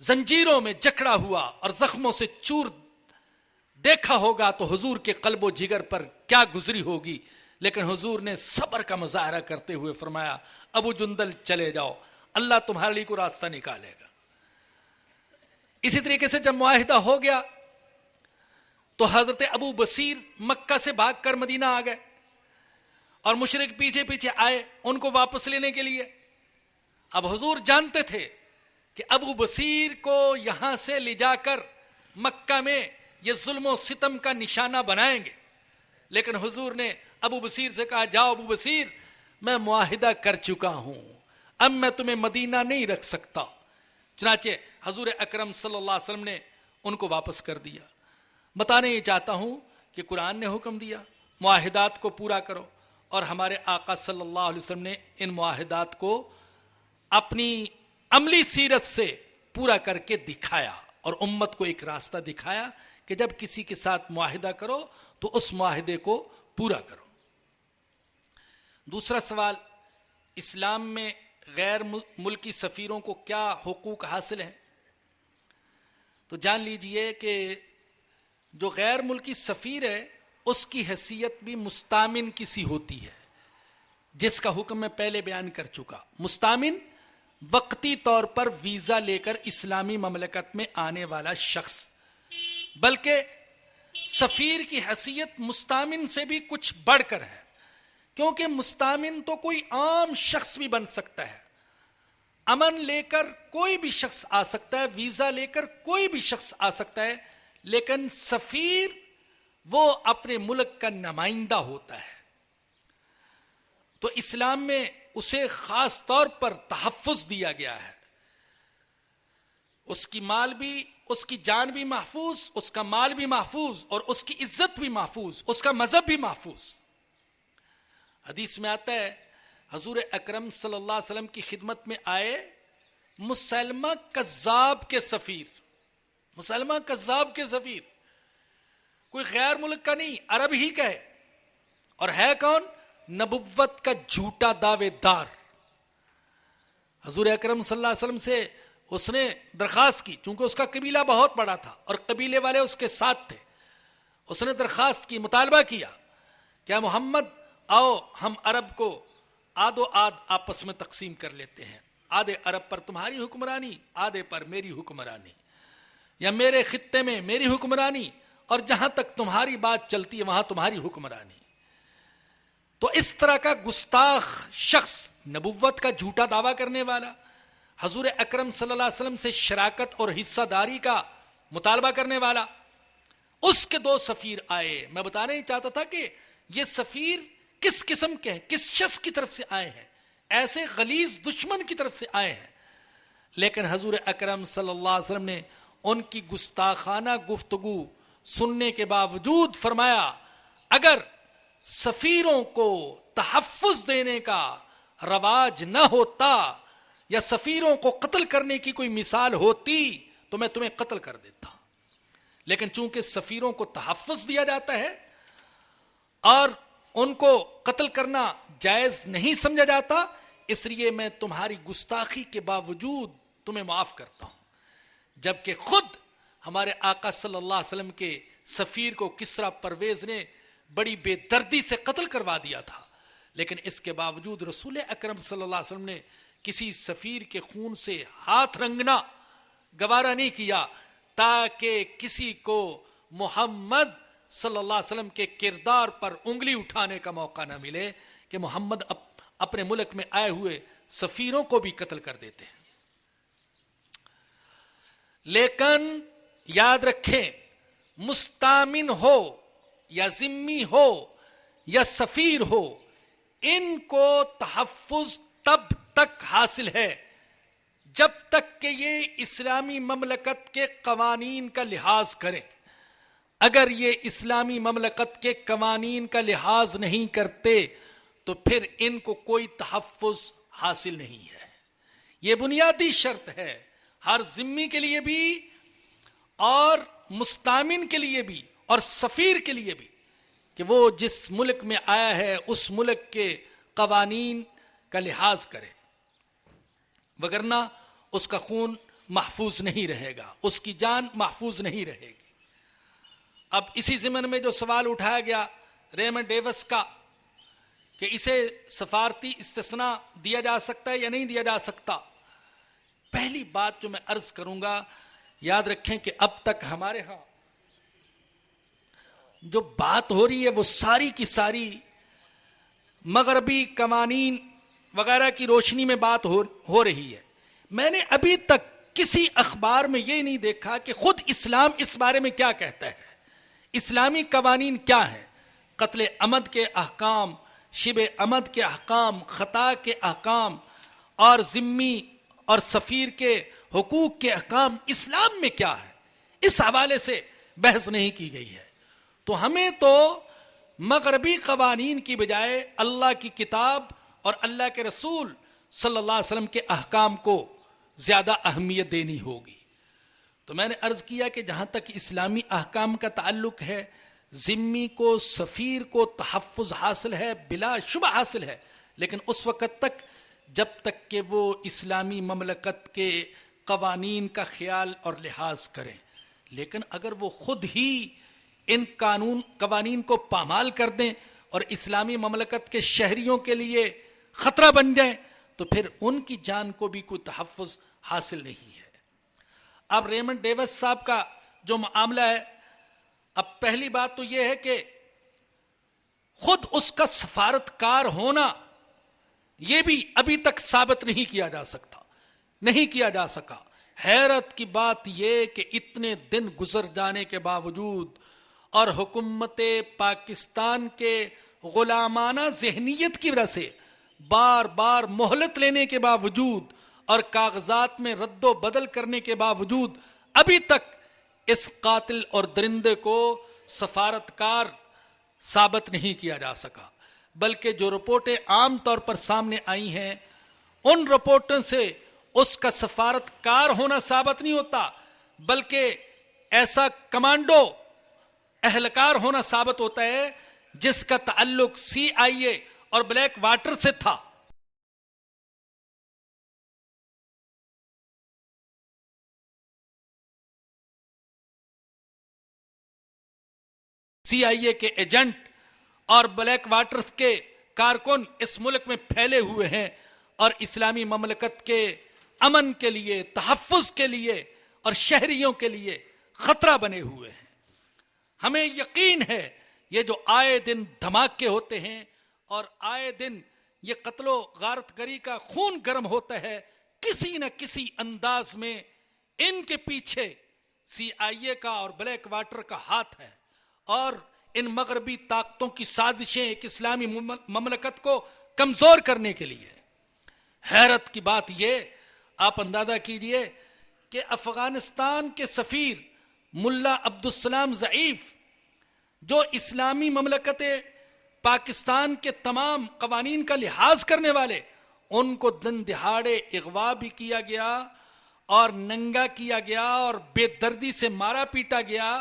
زنجیروں میں جکڑا ہوا اور زخموں سے چور دیکھا ہوگا تو حضور کے قلب و جگر پر کیا گزری ہوگی. لیکن حضور نے صبر کا مظاہرہ کرتے ہوئے فرمایا ابو جندل چلے جاؤ، اللہ تمہارے لیے کو راستہ نکالے گا. اسی طریقے سے جب معاہدہ ہو گیا تو حضرت ابو بصیر مکہ سے بھاگ کر مدینہ آ گئے اور مشرک پیچھے پیچھے آئے ان کو واپس لینے کے لیے. اب حضور جانتے تھے کہ ابو بصیر کو یہاں سے لے جا کر مکہ میں یہ ظلم و ستم کا نشانہ بنائیں گے، لیکن حضور نے ابو بصیر سے کہا جاؤ ابو بصیر، میں معاہدہ کر چکا ہوں، اب میں تمہیں مدینہ نہیں رکھ سکتا. چنانچہ حضور اکرم صلی اللہ علیہ وسلم نے ان کو واپس کر دیا. بتانا یہ چاہتا ہوں کہ قرآن نے حکم دیا معاہدات کو پورا کرو، اور ہمارے آقا صلی اللہ علیہ وسلم نے ان معاہدات کو اپنی عملی سیرت سے پورا کر کے دکھایا اور امت کو ایک راستہ دکھایا کہ جب کسی کے ساتھ معاہدہ کرو تو اس معاہدے کو پورا کرو. دوسرا سوال، اسلام میں غیر ملکی سفیروں کو کیا حقوق حاصل ہیں؟ تو جان لیجئے کہ جو غیر ملکی سفیر ہے اس کی حیثیت بھی مستامن کی سی ہوتی ہے، جس کا حکم میں پہلے بیان کر چکا. مستامن وقتی طور پر ویزا لے کر اسلامی مملکت میں آنے والا شخص، بلکہ سفیر کی حیثیت مستامن سے بھی کچھ بڑھ کر ہے، کیونکہ مستامن تو کوئی عام شخص بھی بن سکتا ہے، امن لے کر کوئی بھی شخص آ سکتا ہے، ویزا لے کر کوئی بھی شخص آ سکتا ہے، لیکن سفیر وہ اپنے ملک کا نمائندہ ہوتا ہے. تو اسلام میں اسے خاص طور پر تحفظ دیا گیا ہے، اس کی مال بھی، اس کی جان بھی محفوظ، اس کا مال بھی محفوظ، اور اس کی عزت بھی محفوظ، اس کا مذہب بھی محفوظ. حدیث میں آتا ہے حضور اکرم صلی اللہ علیہ وسلم کی خدمت میں آئے مسلمہ کذاب کے سفیر. مسلمہ کذاب کے سفیر کوئی غیر ملک کا نہیں، عرب ہی کا ہے، اور ہے کون؟ نبوت کا جھوٹا دعوے دار. حضور اکرم صلی اللہ علیہ وسلم سے اس نے درخواست کی، چونکہ اس کا قبیلہ بہت بڑا تھا اور قبیلے والے اس کے ساتھ تھے. اس نے درخواست کی، مطالبہ کیا کہ محمد آؤ ہم عرب کو آد و آد آپس میں تقسیم کر لیتے ہیں، آدھے عرب پر تمہاری حکمرانی، آدھے پر میری حکمرانی، یا میرے خطے میں میری حکمرانی اور جہاں تک تمہاری بات چلتی ہے وہاں تمہاری حکمرانی. تو اس طرح کا گستاخ شخص، نبوت کا جھوٹا دعویٰ کرنے والا، حضور اکرم صلی اللہ علیہ وسلم سے شراکت اور حصہ داری کا مطالبہ کرنے والا، اس کے دو سفیر آئے. میں بتانا ہی چاہتا تھا کہ یہ سفیر کس قسم کے ہیں، کس شخص کی طرف سے آئے ہیں. ایسے غلیظ دشمن کی طرف سے آئے ہیں، لیکن حضور اکرم صلی اللہ علیہ وسلم نے ان کی گستاخانہ گفتگو سننے کے باوجود فرمایا اگر سفیروں کو تحفظ دینے کا رواج نہ ہوتا یا سفیروں کو قتل کرنے کی کوئی مثال ہوتی تو میں تمہیں قتل کر دیتا، لیکن چونکہ سفیروں کو تحفظ دیا جاتا ہے اور ان کو قتل کرنا جائز نہیں سمجھا جاتا، اس لیے میں تمہاری گستاخی کے باوجود تمہیں معاف کرتا ہوں. جبکہ خود ہمارے آقا صلی اللہ علیہ وسلم کے سفیر کو کسریٰ پرویز نے بڑی بے دردی سے قتل کروا دیا تھا، لیکن اس کے باوجود رسول اکرم صلی اللہ علیہ وسلم نے کسی سفیر کے خون سے ہاتھ رنگنا گوارا نہیں کیا تاکہ کسی کو محمد صلی اللہ علیہ وسلم کے کردار پر انگلی اٹھانے کا موقع نہ ملے کہ محمد اپنے ملک میں آئے ہوئے سفیروں کو بھی قتل کر دیتے ہیں. لیکن یاد رکھیں، مستامن ہو یا ذمی ہو یا سفیر ہو، ان کو تحفظ تب تک حاصل ہے جب تک کہ یہ اسلامی مملکت کے قوانین کا لحاظ کریں. اگر یہ اسلامی مملکت کے قوانین کا لحاظ نہیں کرتے تو پھر ان کو کوئی تحفظ حاصل نہیں ہے. یہ بنیادی شرط ہے ہر ذمی کے لیے بھی اور مستامن کے لیے بھی اور سفیر کے لیے بھی کہ وہ جس ملک میں آیا ہے اس ملک کے قوانین کا لحاظ کرے، وگرنہ اس کا خون محفوظ نہیں رہے گا، اس کی جان محفوظ نہیں رہے گی. اب اسی ضمن میں جو سوال اٹھایا گیا ریمنڈ ڈیوس کا کہ اسے سفارتی استثناء دیا جا سکتا ہے یا نہیں دیا جا سکتا، پہلی بات جو میں عرض کروں گا، یاد رکھیں کہ اب تک ہمارے ہاں جو بات ہو رہی ہے وہ ساری کی ساری مغربی قوانین وغیرہ کی روشنی میں بات ہو رہی ہے. میں نے ابھی تک کسی اخبار میں یہ نہیں دیکھا کہ خود اسلام اس بارے میں کیا کہتا ہے. اسلامی قوانین کیا ہیں؟ قتل عمد کے احکام، شبہ عمد کے احکام، خطا کے احکام اور ذمی اور سفیر کے حقوق کے احکام اسلام میں کیا ہے، اس حوالے سے بحث نہیں کی گئی ہے. تو ہمیں تو مغربی قوانین کی بجائے اللہ کی کتاب اور اللہ کے رسول صلی اللہ علیہ وسلم کے احکام کو زیادہ اہمیت دینی ہوگی. تو میں نے عرض کیا کہ جہاں تک اسلامی احکام کا تعلق ہے، ذمی کو، سفیر کو تحفظ حاصل ہے، بلا شبہ حاصل ہے، لیکن اس وقت تک جب تک کہ وہ اسلامی مملکت کے قوانین کا خیال اور لحاظ کریں. لیکن اگر وہ خود ہی ان قوانین کو پامال کر دیں اور اسلامی مملکت کے شہریوں کے لیے خطرہ بن جائیں تو پھر ان کی جان کو بھی کوئی تحفظ حاصل نہیں ہے. اب ریمنڈ ڈیوس صاحب کا جو معاملہ ہے، اب پہلی بات تو یہ ہے کہ خود اس کا سفارتکار ہونا یہ بھی ابھی تک ثابت نہیں کیا جا سکتا، نہیں کیا جا سکا. حیرت کی بات یہ کہ اتنے دن گزر جانے کے باوجود اور حکومت پاکستان کے غلامانہ ذہنیت کی وجہ سے بار بار مہلت لینے کے باوجود اور کاغذات میں رد و بدل کرنے کے باوجود ابھی تک اس قاتل اور درندے کو سفارتکار ثابت نہیں کیا جا سکا. بلکہ جو رپورٹیں عام طور پر سامنے آئی ہیں ان رپورٹوں سے اس کا سفارتکار ہونا ثابت نہیں ہوتا، بلکہ ایسا کمانڈو اہلکار ہونا ثابت ہوتا ہے جس کا تعلق CIA اور بلیک واٹر سے تھا. CIA کے ایجنٹ اور بلیک واٹرز کے کارکن اس ملک میں پھیلے ہوئے ہیں اور اسلامی مملکت کے امن کے لیے، تحفظ کے لیے اور شہریوں کے لیے خطرہ بنے ہوئے ہیں. ہمیں یقین ہے یہ جو آئے دن دھماکے ہوتے ہیں اور آئے دن یہ قتل و غارت گری کا خون گرم ہوتا ہے، کسی نہ کسی انداز میں ان کے پیچھے CIA کا اور بلیک واٹر کا ہاتھ ہے اور ان مغربی طاقتوں کی سازشیں ایک اسلامی مملکت کو کمزور کرنے کے لیے. حیرت کی بات یہ، آپ اندازہ کیجئے کہ افغانستان کے سفیر ملا عبدالسلام ضعیف، جو اسلامی مملکت پاکستان کے تمام قوانین کا لحاظ کرنے والے، ان کو دن دہاڑے اغوا بھی کیا گیا اور ننگا کیا گیا اور بے دردی سے مارا پیٹا گیا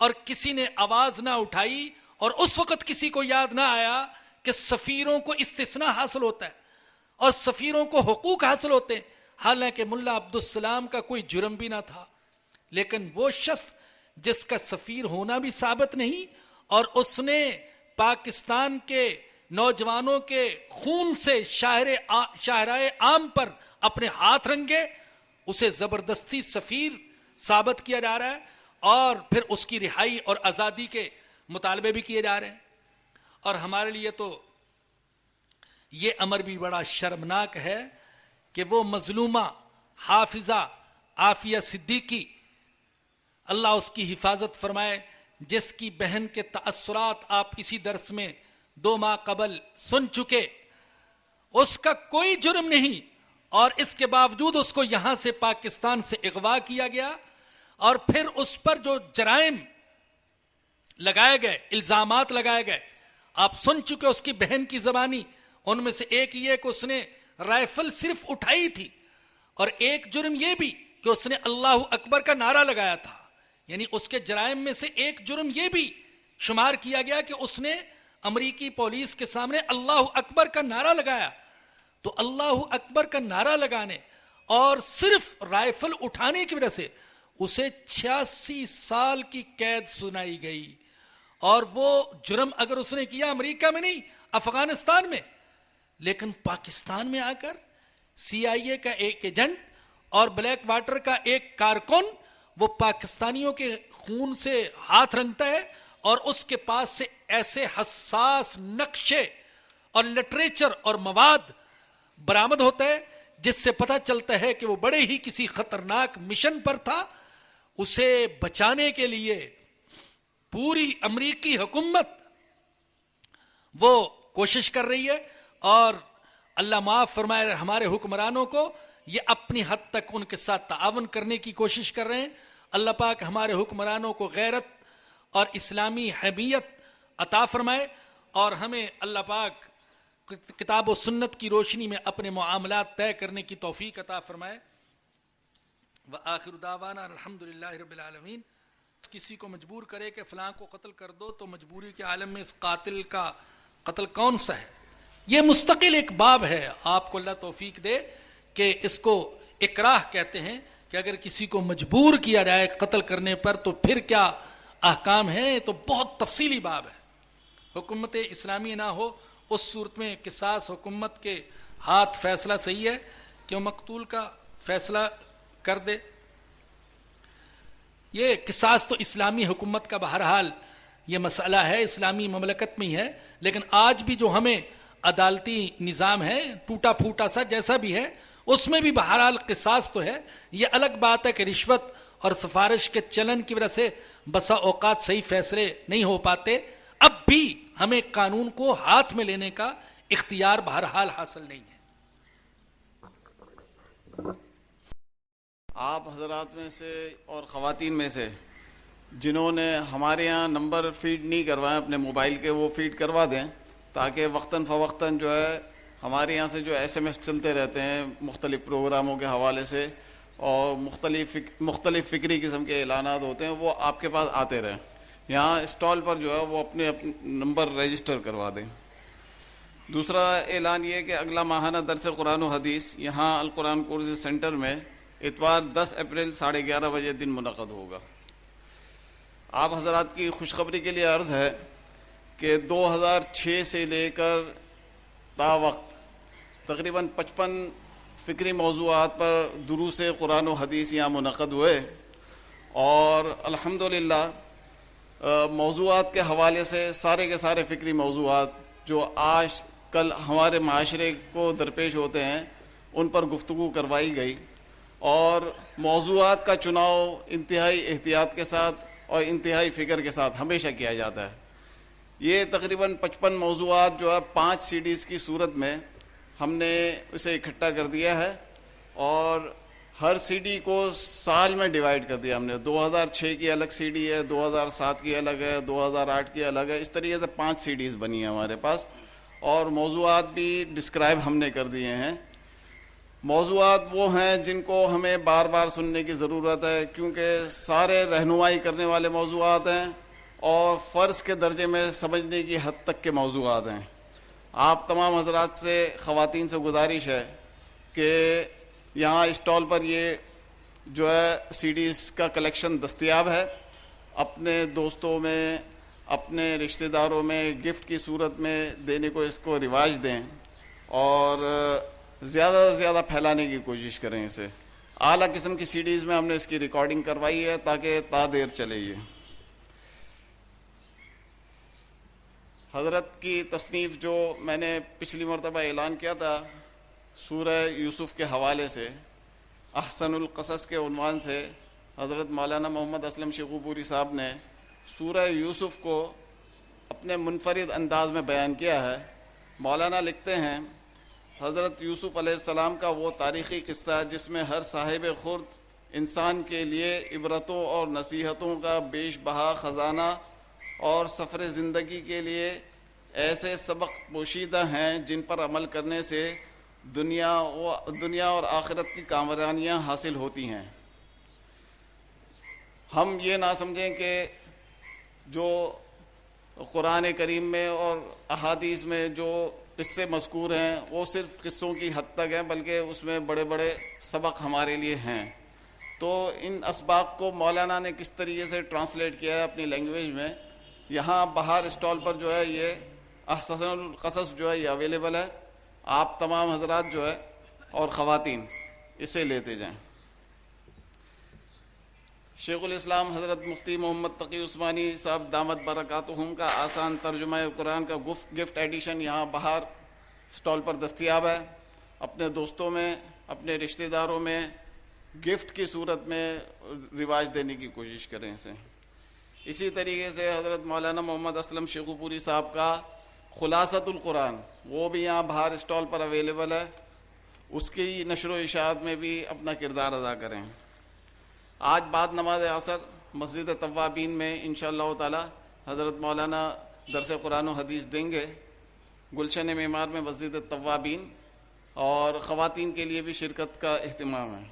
اور کسی نے آواز نہ اٹھائی اور اس وقت کسی کو یاد نہ آیا کہ سفیروں کو استثناء حاصل ہوتا ہے اور سفیروں کو حقوق حاصل ہوتے ہیں. حالانکہ ملا عبدالسلام کا کوئی جرم بھی نہ تھا، لیکن وہ شخص جس کا سفیر ہونا بھی ثابت نہیں اور اس نے پاکستان کے نوجوانوں کے خون سے شاہراہ عام پر اپنے ہاتھ رنگے، اسے زبردستی سفیر ثابت کیا جا رہا ہے اور پھر اس کی رہائی اور آزادی کے مطالبے بھی کیے جا رہے ہیں. اور ہمارے لیے تو یہ امر بھی بڑا شرمناک ہے کہ وہ مظلومہ حافظہ عافیہ صدیقی، اللہ اس کی حفاظت فرمائے، جس کی بہن کے تأثرات آپ اسی درس میں 2 ماہ قبل سن چکے، اس کا کوئی جرم نہیں اور اس کے باوجود اس کو یہاں سے پاکستان سے اغوا کیا گیا اور پھر اس پر جو جرائم لگائے گئے، الزامات لگائے گئے. آپ سن چکے اس کی بہن کی زبانی. ان میں سے ایک یہ کہ اس نے رائفل صرف اٹھائی تھی، اور ایک جرم یہ بھی کہ اس نے اللہ اکبر کا نعرہ لگایا تھا. یعنی اس کے جرائم میں سے ایک جرم یہ بھی شمار کیا گیا کہ اس نے امریکی پولیس کے سامنے اللہ اکبر کا نعرہ لگایا. تو اللہ اکبر کا نعرہ لگانے اور صرف رائفل اٹھانے کی وجہ سے اسے 86 سال کی قید سنائی گئی. اور وہ جرم اگر اس نے کیا امریکہ میں نہیں، افغانستان میں، لیکن پاکستان میں آ کر سی آئی اے کا ایک ایجنٹ اور بلیک واٹر کا ایک کارکن وہ پاکستانیوں کے خون سے ہاتھ رنگتا ہے، اور اس کے پاس سے ایسے حساس نقشے اور لٹریچر اور مواد برآمد ہوتا ہے جس سے پتہ چلتا ہے کہ وہ بڑے ہی کسی خطرناک مشن پر تھا. اسے بچانے کے لیے پوری امریکی حکومت وہ کوشش کر رہی ہے، اور اللہ معاف فرمائے ہمارے حکمرانوں کو، یہ اپنی حد تک ان کے ساتھ تعاون کرنے کی کوشش کر رہے ہیں. اللہ پاک ہمارے حکمرانوں کو غیرت اور اسلامی حمیت عطا فرمائے، اور ہمیں اللہ پاک کتاب و سنت کی روشنی میں اپنے معاملات طے کرنے کی توفیق عطا فرمائے. وآخر دعوانا الحمدللہ رب العالمین. کسی کو مجبور کرے کہ فلاں کو قتل کر دو تو مجبوری کے عالم میں اس قاتل کا قتل کون سا ہے؟ یہ مستقل ایک باب ہے. آپ کو اللہ توفیق دے کہ اس کو اکراہ کہتے ہیں، کہ اگر کسی کو مجبور کیا جائے قتل کرنے پر تو پھر کیا احکام ہیں. تو بہت تفصیلی باب ہے. حکومت اسلامی نہ ہو اس صورت میں قصاص حکومت کے ہاتھ فیصلہ صحیح ہے کہ وہ مقتول کا فیصلہ کر دے. یہ قصاص تو اسلامی حکومت کا بہرحال یہ مسئلہ ہے، اسلامی مملکت میں ہی ہے. لیکن آج بھی جو ہمیں عدالتی نظام ہے ٹوٹا پھوٹا سا جیسا بھی ہے، اس میں بھی بہرحال قصاص تو ہے. یہ الگ بات ہے کہ رشوت اور سفارش کے چلن کی وجہ سے بسا اوقات صحیح فیصلے نہیں ہو پاتے. اب بھی ہمیں قانون کو ہاتھ میں لینے کا اختیار بہرحال حاصل نہیں ہے. آپ حضرات میں سے اور خواتین میں سے جنہوں نے ہمارے یہاں نمبر فیڈ نہیں کروائے اپنے موبائل کے، وہ فیڈ کروا دیں، تاکہ وقتاً فوقتاً جو ہے ہمارے یہاں سے جو ایس ایم ایس چلتے رہتے ہیں مختلف پروگراموں کے حوالے سے، اور مختلف فکری قسم کے اعلانات ہوتے ہیں، وہ آپ کے پاس آتے رہیں. یہاں اسٹال پر جو ہے وہ اپنے نمبر رجسٹر کروا دیں. دوسرا اعلان یہ کہ اگلا ماہانہ درس قرآن و حدیث یہاں القرآن کورسز سینٹر میں اتوار 10 اپریل 11:30 بجے دن منعقد ہوگا. آپ حضرات کی خوشخبری کے لیے عرض ہے کہ 2006 سے لے کر تا وقت تقریباً 55 فکری موضوعات پر دروس قرآن و حدیث یہاں منعقد ہوئے، اور الحمدللہ موضوعات کے حوالے سے سارے کے سارے فکری موضوعات جو آج کل ہمارے معاشرے کو درپیش ہوتے ہیں ان پر گفتگو کروائی گئی، اور موضوعات کا چناؤ انتہائی احتیاط کے ساتھ اور انتہائی فکر کے ساتھ ہمیشہ کیا جاتا ہے. یہ تقریباً 55 موضوعات جو ہے 5 CDs کی صورت میں ہم نے اسے اکٹھا کر دیا ہے، اور ہر CD کو سال میں ڈیوائیڈ کر دیا ہم نے. 2006 کی الگ CD ہے، 2007 کی الگ ہے، 2008 کی الگ ہے. اس طریقے سے 5 CDs بنی ہیں ہمارے پاس، اور موضوعات بھی ڈسکرائب ہم نے کر دیے ہیں. موضوعات وہ ہیں جن کو ہمیں بار بار سننے کی ضرورت ہے، کیونکہ سارے رہنمائی کرنے والے موضوعات ہیں اور فرض کے درجے میں سمجھنے کی حد تک کے موضوعات ہیں. آپ تمام حضرات سے، خواتین سے گزارش ہے کہ یہاں اسٹال پر یہ جو ہے CDs کا کلیکشن دستیاب ہے. اپنے دوستوں میں، اپنے رشتہ داروں میں گفٹ کی صورت میں دینے کو اس کو رواج دیں، اور زیادہ سے زیادہ پھیلانے کی کوشش کریں. اسے اعلیٰ قسم کی CDs میں ہم نے اس کی ریکارڈنگ کروائی ہے تاکہ تا دیر چلے. یہ حضرت کی تصنیف جو میں نے پچھلی مرتبہ اعلان کیا تھا سورہ یوسف کے حوالے سے، احسن القصص کے عنوان سے حضرت مولانا محمد اسلم شیخو پوری صاحب نے سورہ یوسف کو اپنے منفرد انداز میں بیان کیا ہے. مولانا لکھتے ہیں، حضرت یوسف علیہ السلام کا وہ تاریخی قصہ جس میں ہر صاحب خرد انسان کے لیے عبرتوں اور نصیحتوں کا بیش بہا خزانہ اور سفر زندگی کے لیے ایسے سبق پوشیدہ ہیں جن پر عمل کرنے سے دنیا اور آخرت کی کامیابیاں حاصل ہوتی ہیں۔ ہم یہ نہ سمجھیں کہ جو قرآن کریم میں اور احادیث میں جو قصے مذکور ہیں وہ صرف قصوں کی حد تک ہیں، بلکہ اس میں بڑے بڑے سبق ہمارے لیے ہیں۔ تو ان اسباق کو مولانا نے کس طریقے سے ٹرانسلیٹ کیا ہے اپنی لینگویج میں، یہاں باہر اسٹال پر جو ہے یہ احسن القصص جو ہے یہ اویلیبل ہے، آپ تمام حضرات جو ہے اور خواتین اسے لیتے جائیں۔ شیخ الاسلام حضرت مفتی محمد تقی عثمانی صاحب دامت برکاتہم کا آسان ترجمہ قرآن کا گفٹ ایڈیشن یہاں باہر اسٹال پر دستیاب ہے۔ اپنے دوستوں میں، اپنے رشتہ داروں میں گفٹ کی صورت میں رواج دینے کی کوشش کریں اسے۔ اسی طریقے سے حضرت مولانا محمد اسلم شیخو پوری صاحب کا خلاصۃ القرآن وہ بھی یہاں باہر اسٹال پر اویلیبل ہے، اس کی نشر و اشاعت میں بھی اپنا کردار ادا کریں۔ آج بعد نماز عصر مسجد توابین میں انشاءاللہ تعالی حضرت مولانا درس قرآن و حدیث دیں گے، گلشن معمار میں مسجد توابین، اور خواتین کے لیے بھی شرکت کا اہتمام ہے۔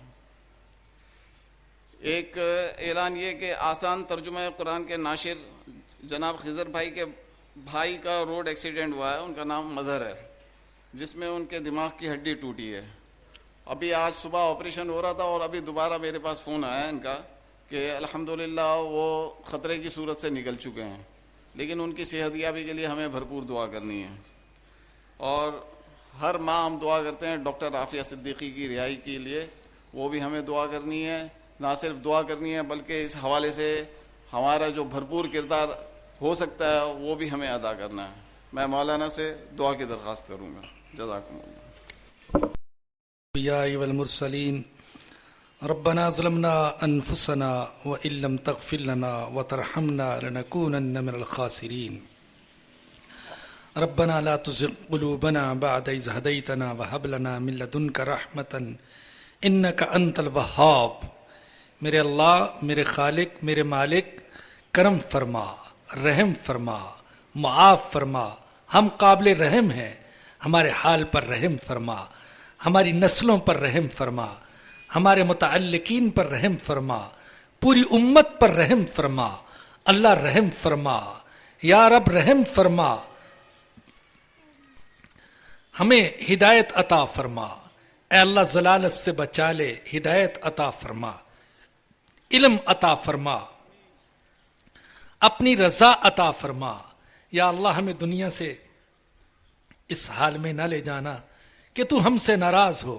ایک اعلان یہ کہ آسان ترجمہ قرآن کے ناشر جناب خضر بھائی کے بھائی کا روڈ ایکسیڈنٹ ہوا ہے، ان کا نام مظہر ہے، جس میں ان کے دماغ کی ہڈی ٹوٹی ہے۔ ابھی آج صبح آپریشن ہو رہا تھا اور ابھی دوبارہ میرے پاس فون آیا ان کا کہ الحمدللہ وہ خطرے کی صورت سے نکل چکے ہیں، لیکن ان کی صحت یابی کے لیے ہمیں بھرپور دعا کرنی ہے۔ اور ہر ماہ ہم دعا کرتے ہیں ڈاکٹر عافیہ صدیقی کی رہائی کے لیے، وہ بھی ہمیں دعا کرنی ہے، نہ صرف دعا کرنی ہے بلکہ اس حوالے سے ہمارا جو بھرپور کردار ہو سکتا ہے وہ بھی ہمیں ادا کرنا ہے۔ میں مولانا سے دعا کی درخواست کروں گا۔ جزاکم اللہ۔ الانبیاء والمرسلین ربنا ظلمنا انفسنا وان لم تغفر لنا وترحمنا لنكونن من الخاسرین ربنا لا تزغ قلوبنا بعد اذ هديتنا وهب لنا من لدنك رحمة انك انت الوهاب۔ میرے اللہ، میرے خالق، میرے مالک، کرم فرما، رحم فرما، معاف فرما، ہم قابل رحم ہیں، ہمارے حال پر رحم فرما، ہماری نسلوں پر رحم فرما، ہمارے متعلقین پر رحم فرما، پوری امت پر رحم فرما۔ اللہ رحم فرما، یا رب رحم فرما، ہمیں ہدایت عطا فرما۔ اے اللہ ضلالت سے بچا لے، ہدایت عطا فرما، علم عطا فرما، اپنی رضا عطا فرما۔ یا اللہ ہمیں دنیا سے اس حال میں نہ لے جانا کہ تو ہم سے ناراض ہو،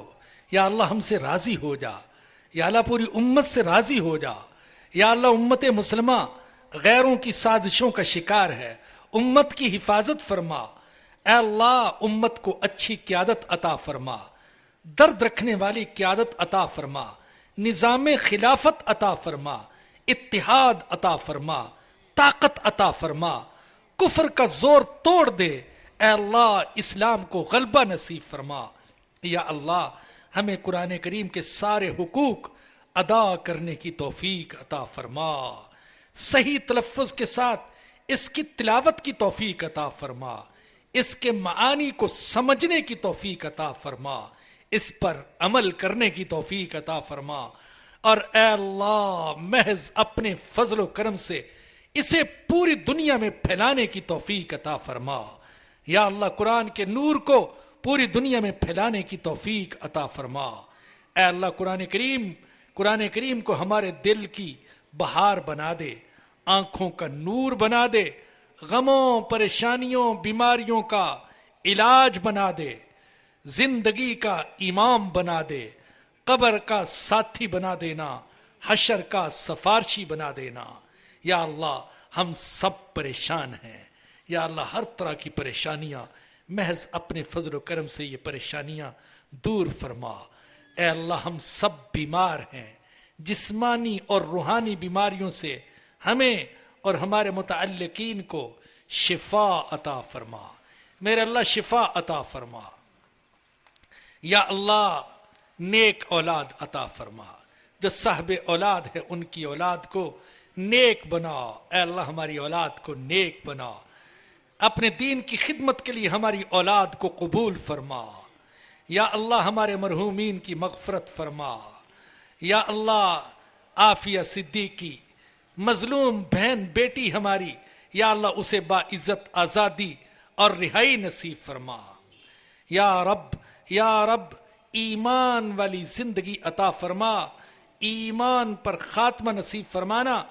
یا اللہ ہم سے راضی ہو جا، یا اللہ پوری امت سے راضی ہو جا۔ یا اللہ امت مسلمہ غیروں کی سازشوں کا شکار ہے، امت کی حفاظت فرما۔ اے اللہ امت کو اچھی قیادت عطا فرما، درد رکھنے والی قیادت عطا فرما، نظام خلافت عطا فرما، اتحاد عطا فرما، طاقت عطا فرما، کفر کا زور توڑ دے۔ اے اللہ اسلام کو غلبہ نصیب فرما۔ یا اللہ ہمیں قرآن کریم کے سارے حقوق ادا کرنے کی توفیق عطا فرما، صحیح تلفظ کے ساتھ اس کی تلاوت کی توفیق عطا فرما، اس کے معانی کو سمجھنے کی توفیق عطا فرما، اس پر عمل کرنے کی توفیق عطا فرما۔ اور اے اللہ محض اپنے فضل و کرم سے اسے پوری دنیا میں پھیلانے کی توفیق عطا فرما۔ یا اللہ قرآن کے نور کو پوری دنیا میں پھیلانے کی توفیق عطا فرما۔ اے اللہ قرآن کریم کو ہمارے دل کی بہار بنا دے، آنکھوں کا نور بنا دے، غموں، پریشانیوں، بیماریوں کا علاج بنا دے، زندگی کا امام بنا دے، قبر کا ساتھی بنا دینا، حشر کا سفارشی بنا دینا۔ یا اللہ ہم سب پریشان ہیں، یا اللہ ہر طرح کی پریشانیاں محض اپنے فضل و کرم سے یہ پریشانیاں دور فرما۔ اے اللہ ہم سب بیمار ہیں، جسمانی اور روحانی بیماریوں سے ہمیں اور ہمارے متعلقین کو شفا عطا فرما۔ میرے اللہ شفا عطا فرما۔ یا اللہ نیک اولاد عطا فرما، جو صاحب اولاد ہے ان کی اولاد کو نیک بنا، اے اللہ ہماری اولاد کو نیک بنا، اپنے دین کی خدمت کے لیے ہماری اولاد کو قبول فرما، یا اللہ ہمارے مرحومین کی مغفرت فرما، یا اللہ عافیہ صدیقی مظلوم بہن بیٹی ہماری، یا اللہ اسے باعزت آزادی اور رہائی نصیب فرما، یا رب ایمان والی زندگی عطا فرما، ایمان پر خاتمہ نصیب فرمانا،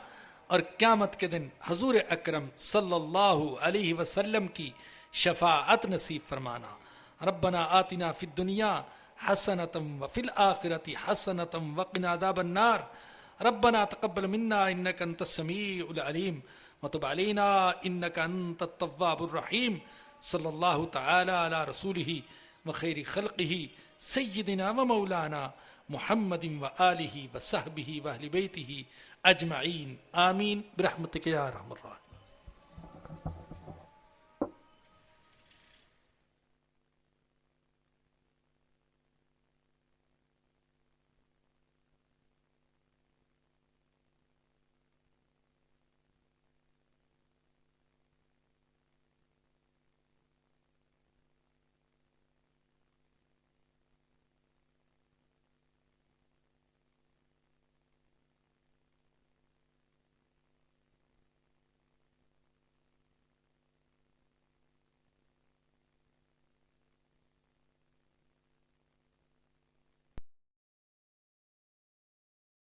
اور قیامت کے دن حضور اکرم صلی اللہ علیہ وسلم کی شفاعت نصیب فرمانا۔ ربنا آتنا فی الدنیا حسنۃ وفی الآخرۃ حسنۃ وقنا عذاب النار، ربنا تقبل منا انک انت السمیع العلیم وتب علینا انک انت التواب الرحیم، صلی اللہ تعالی علی رسولہ وخیر خلقہ سیدنا و مولانا محمد وآلہ وصحبہ واہل بیتہ اجمعین، آمین برحمتک یا ارحم الراحمین۔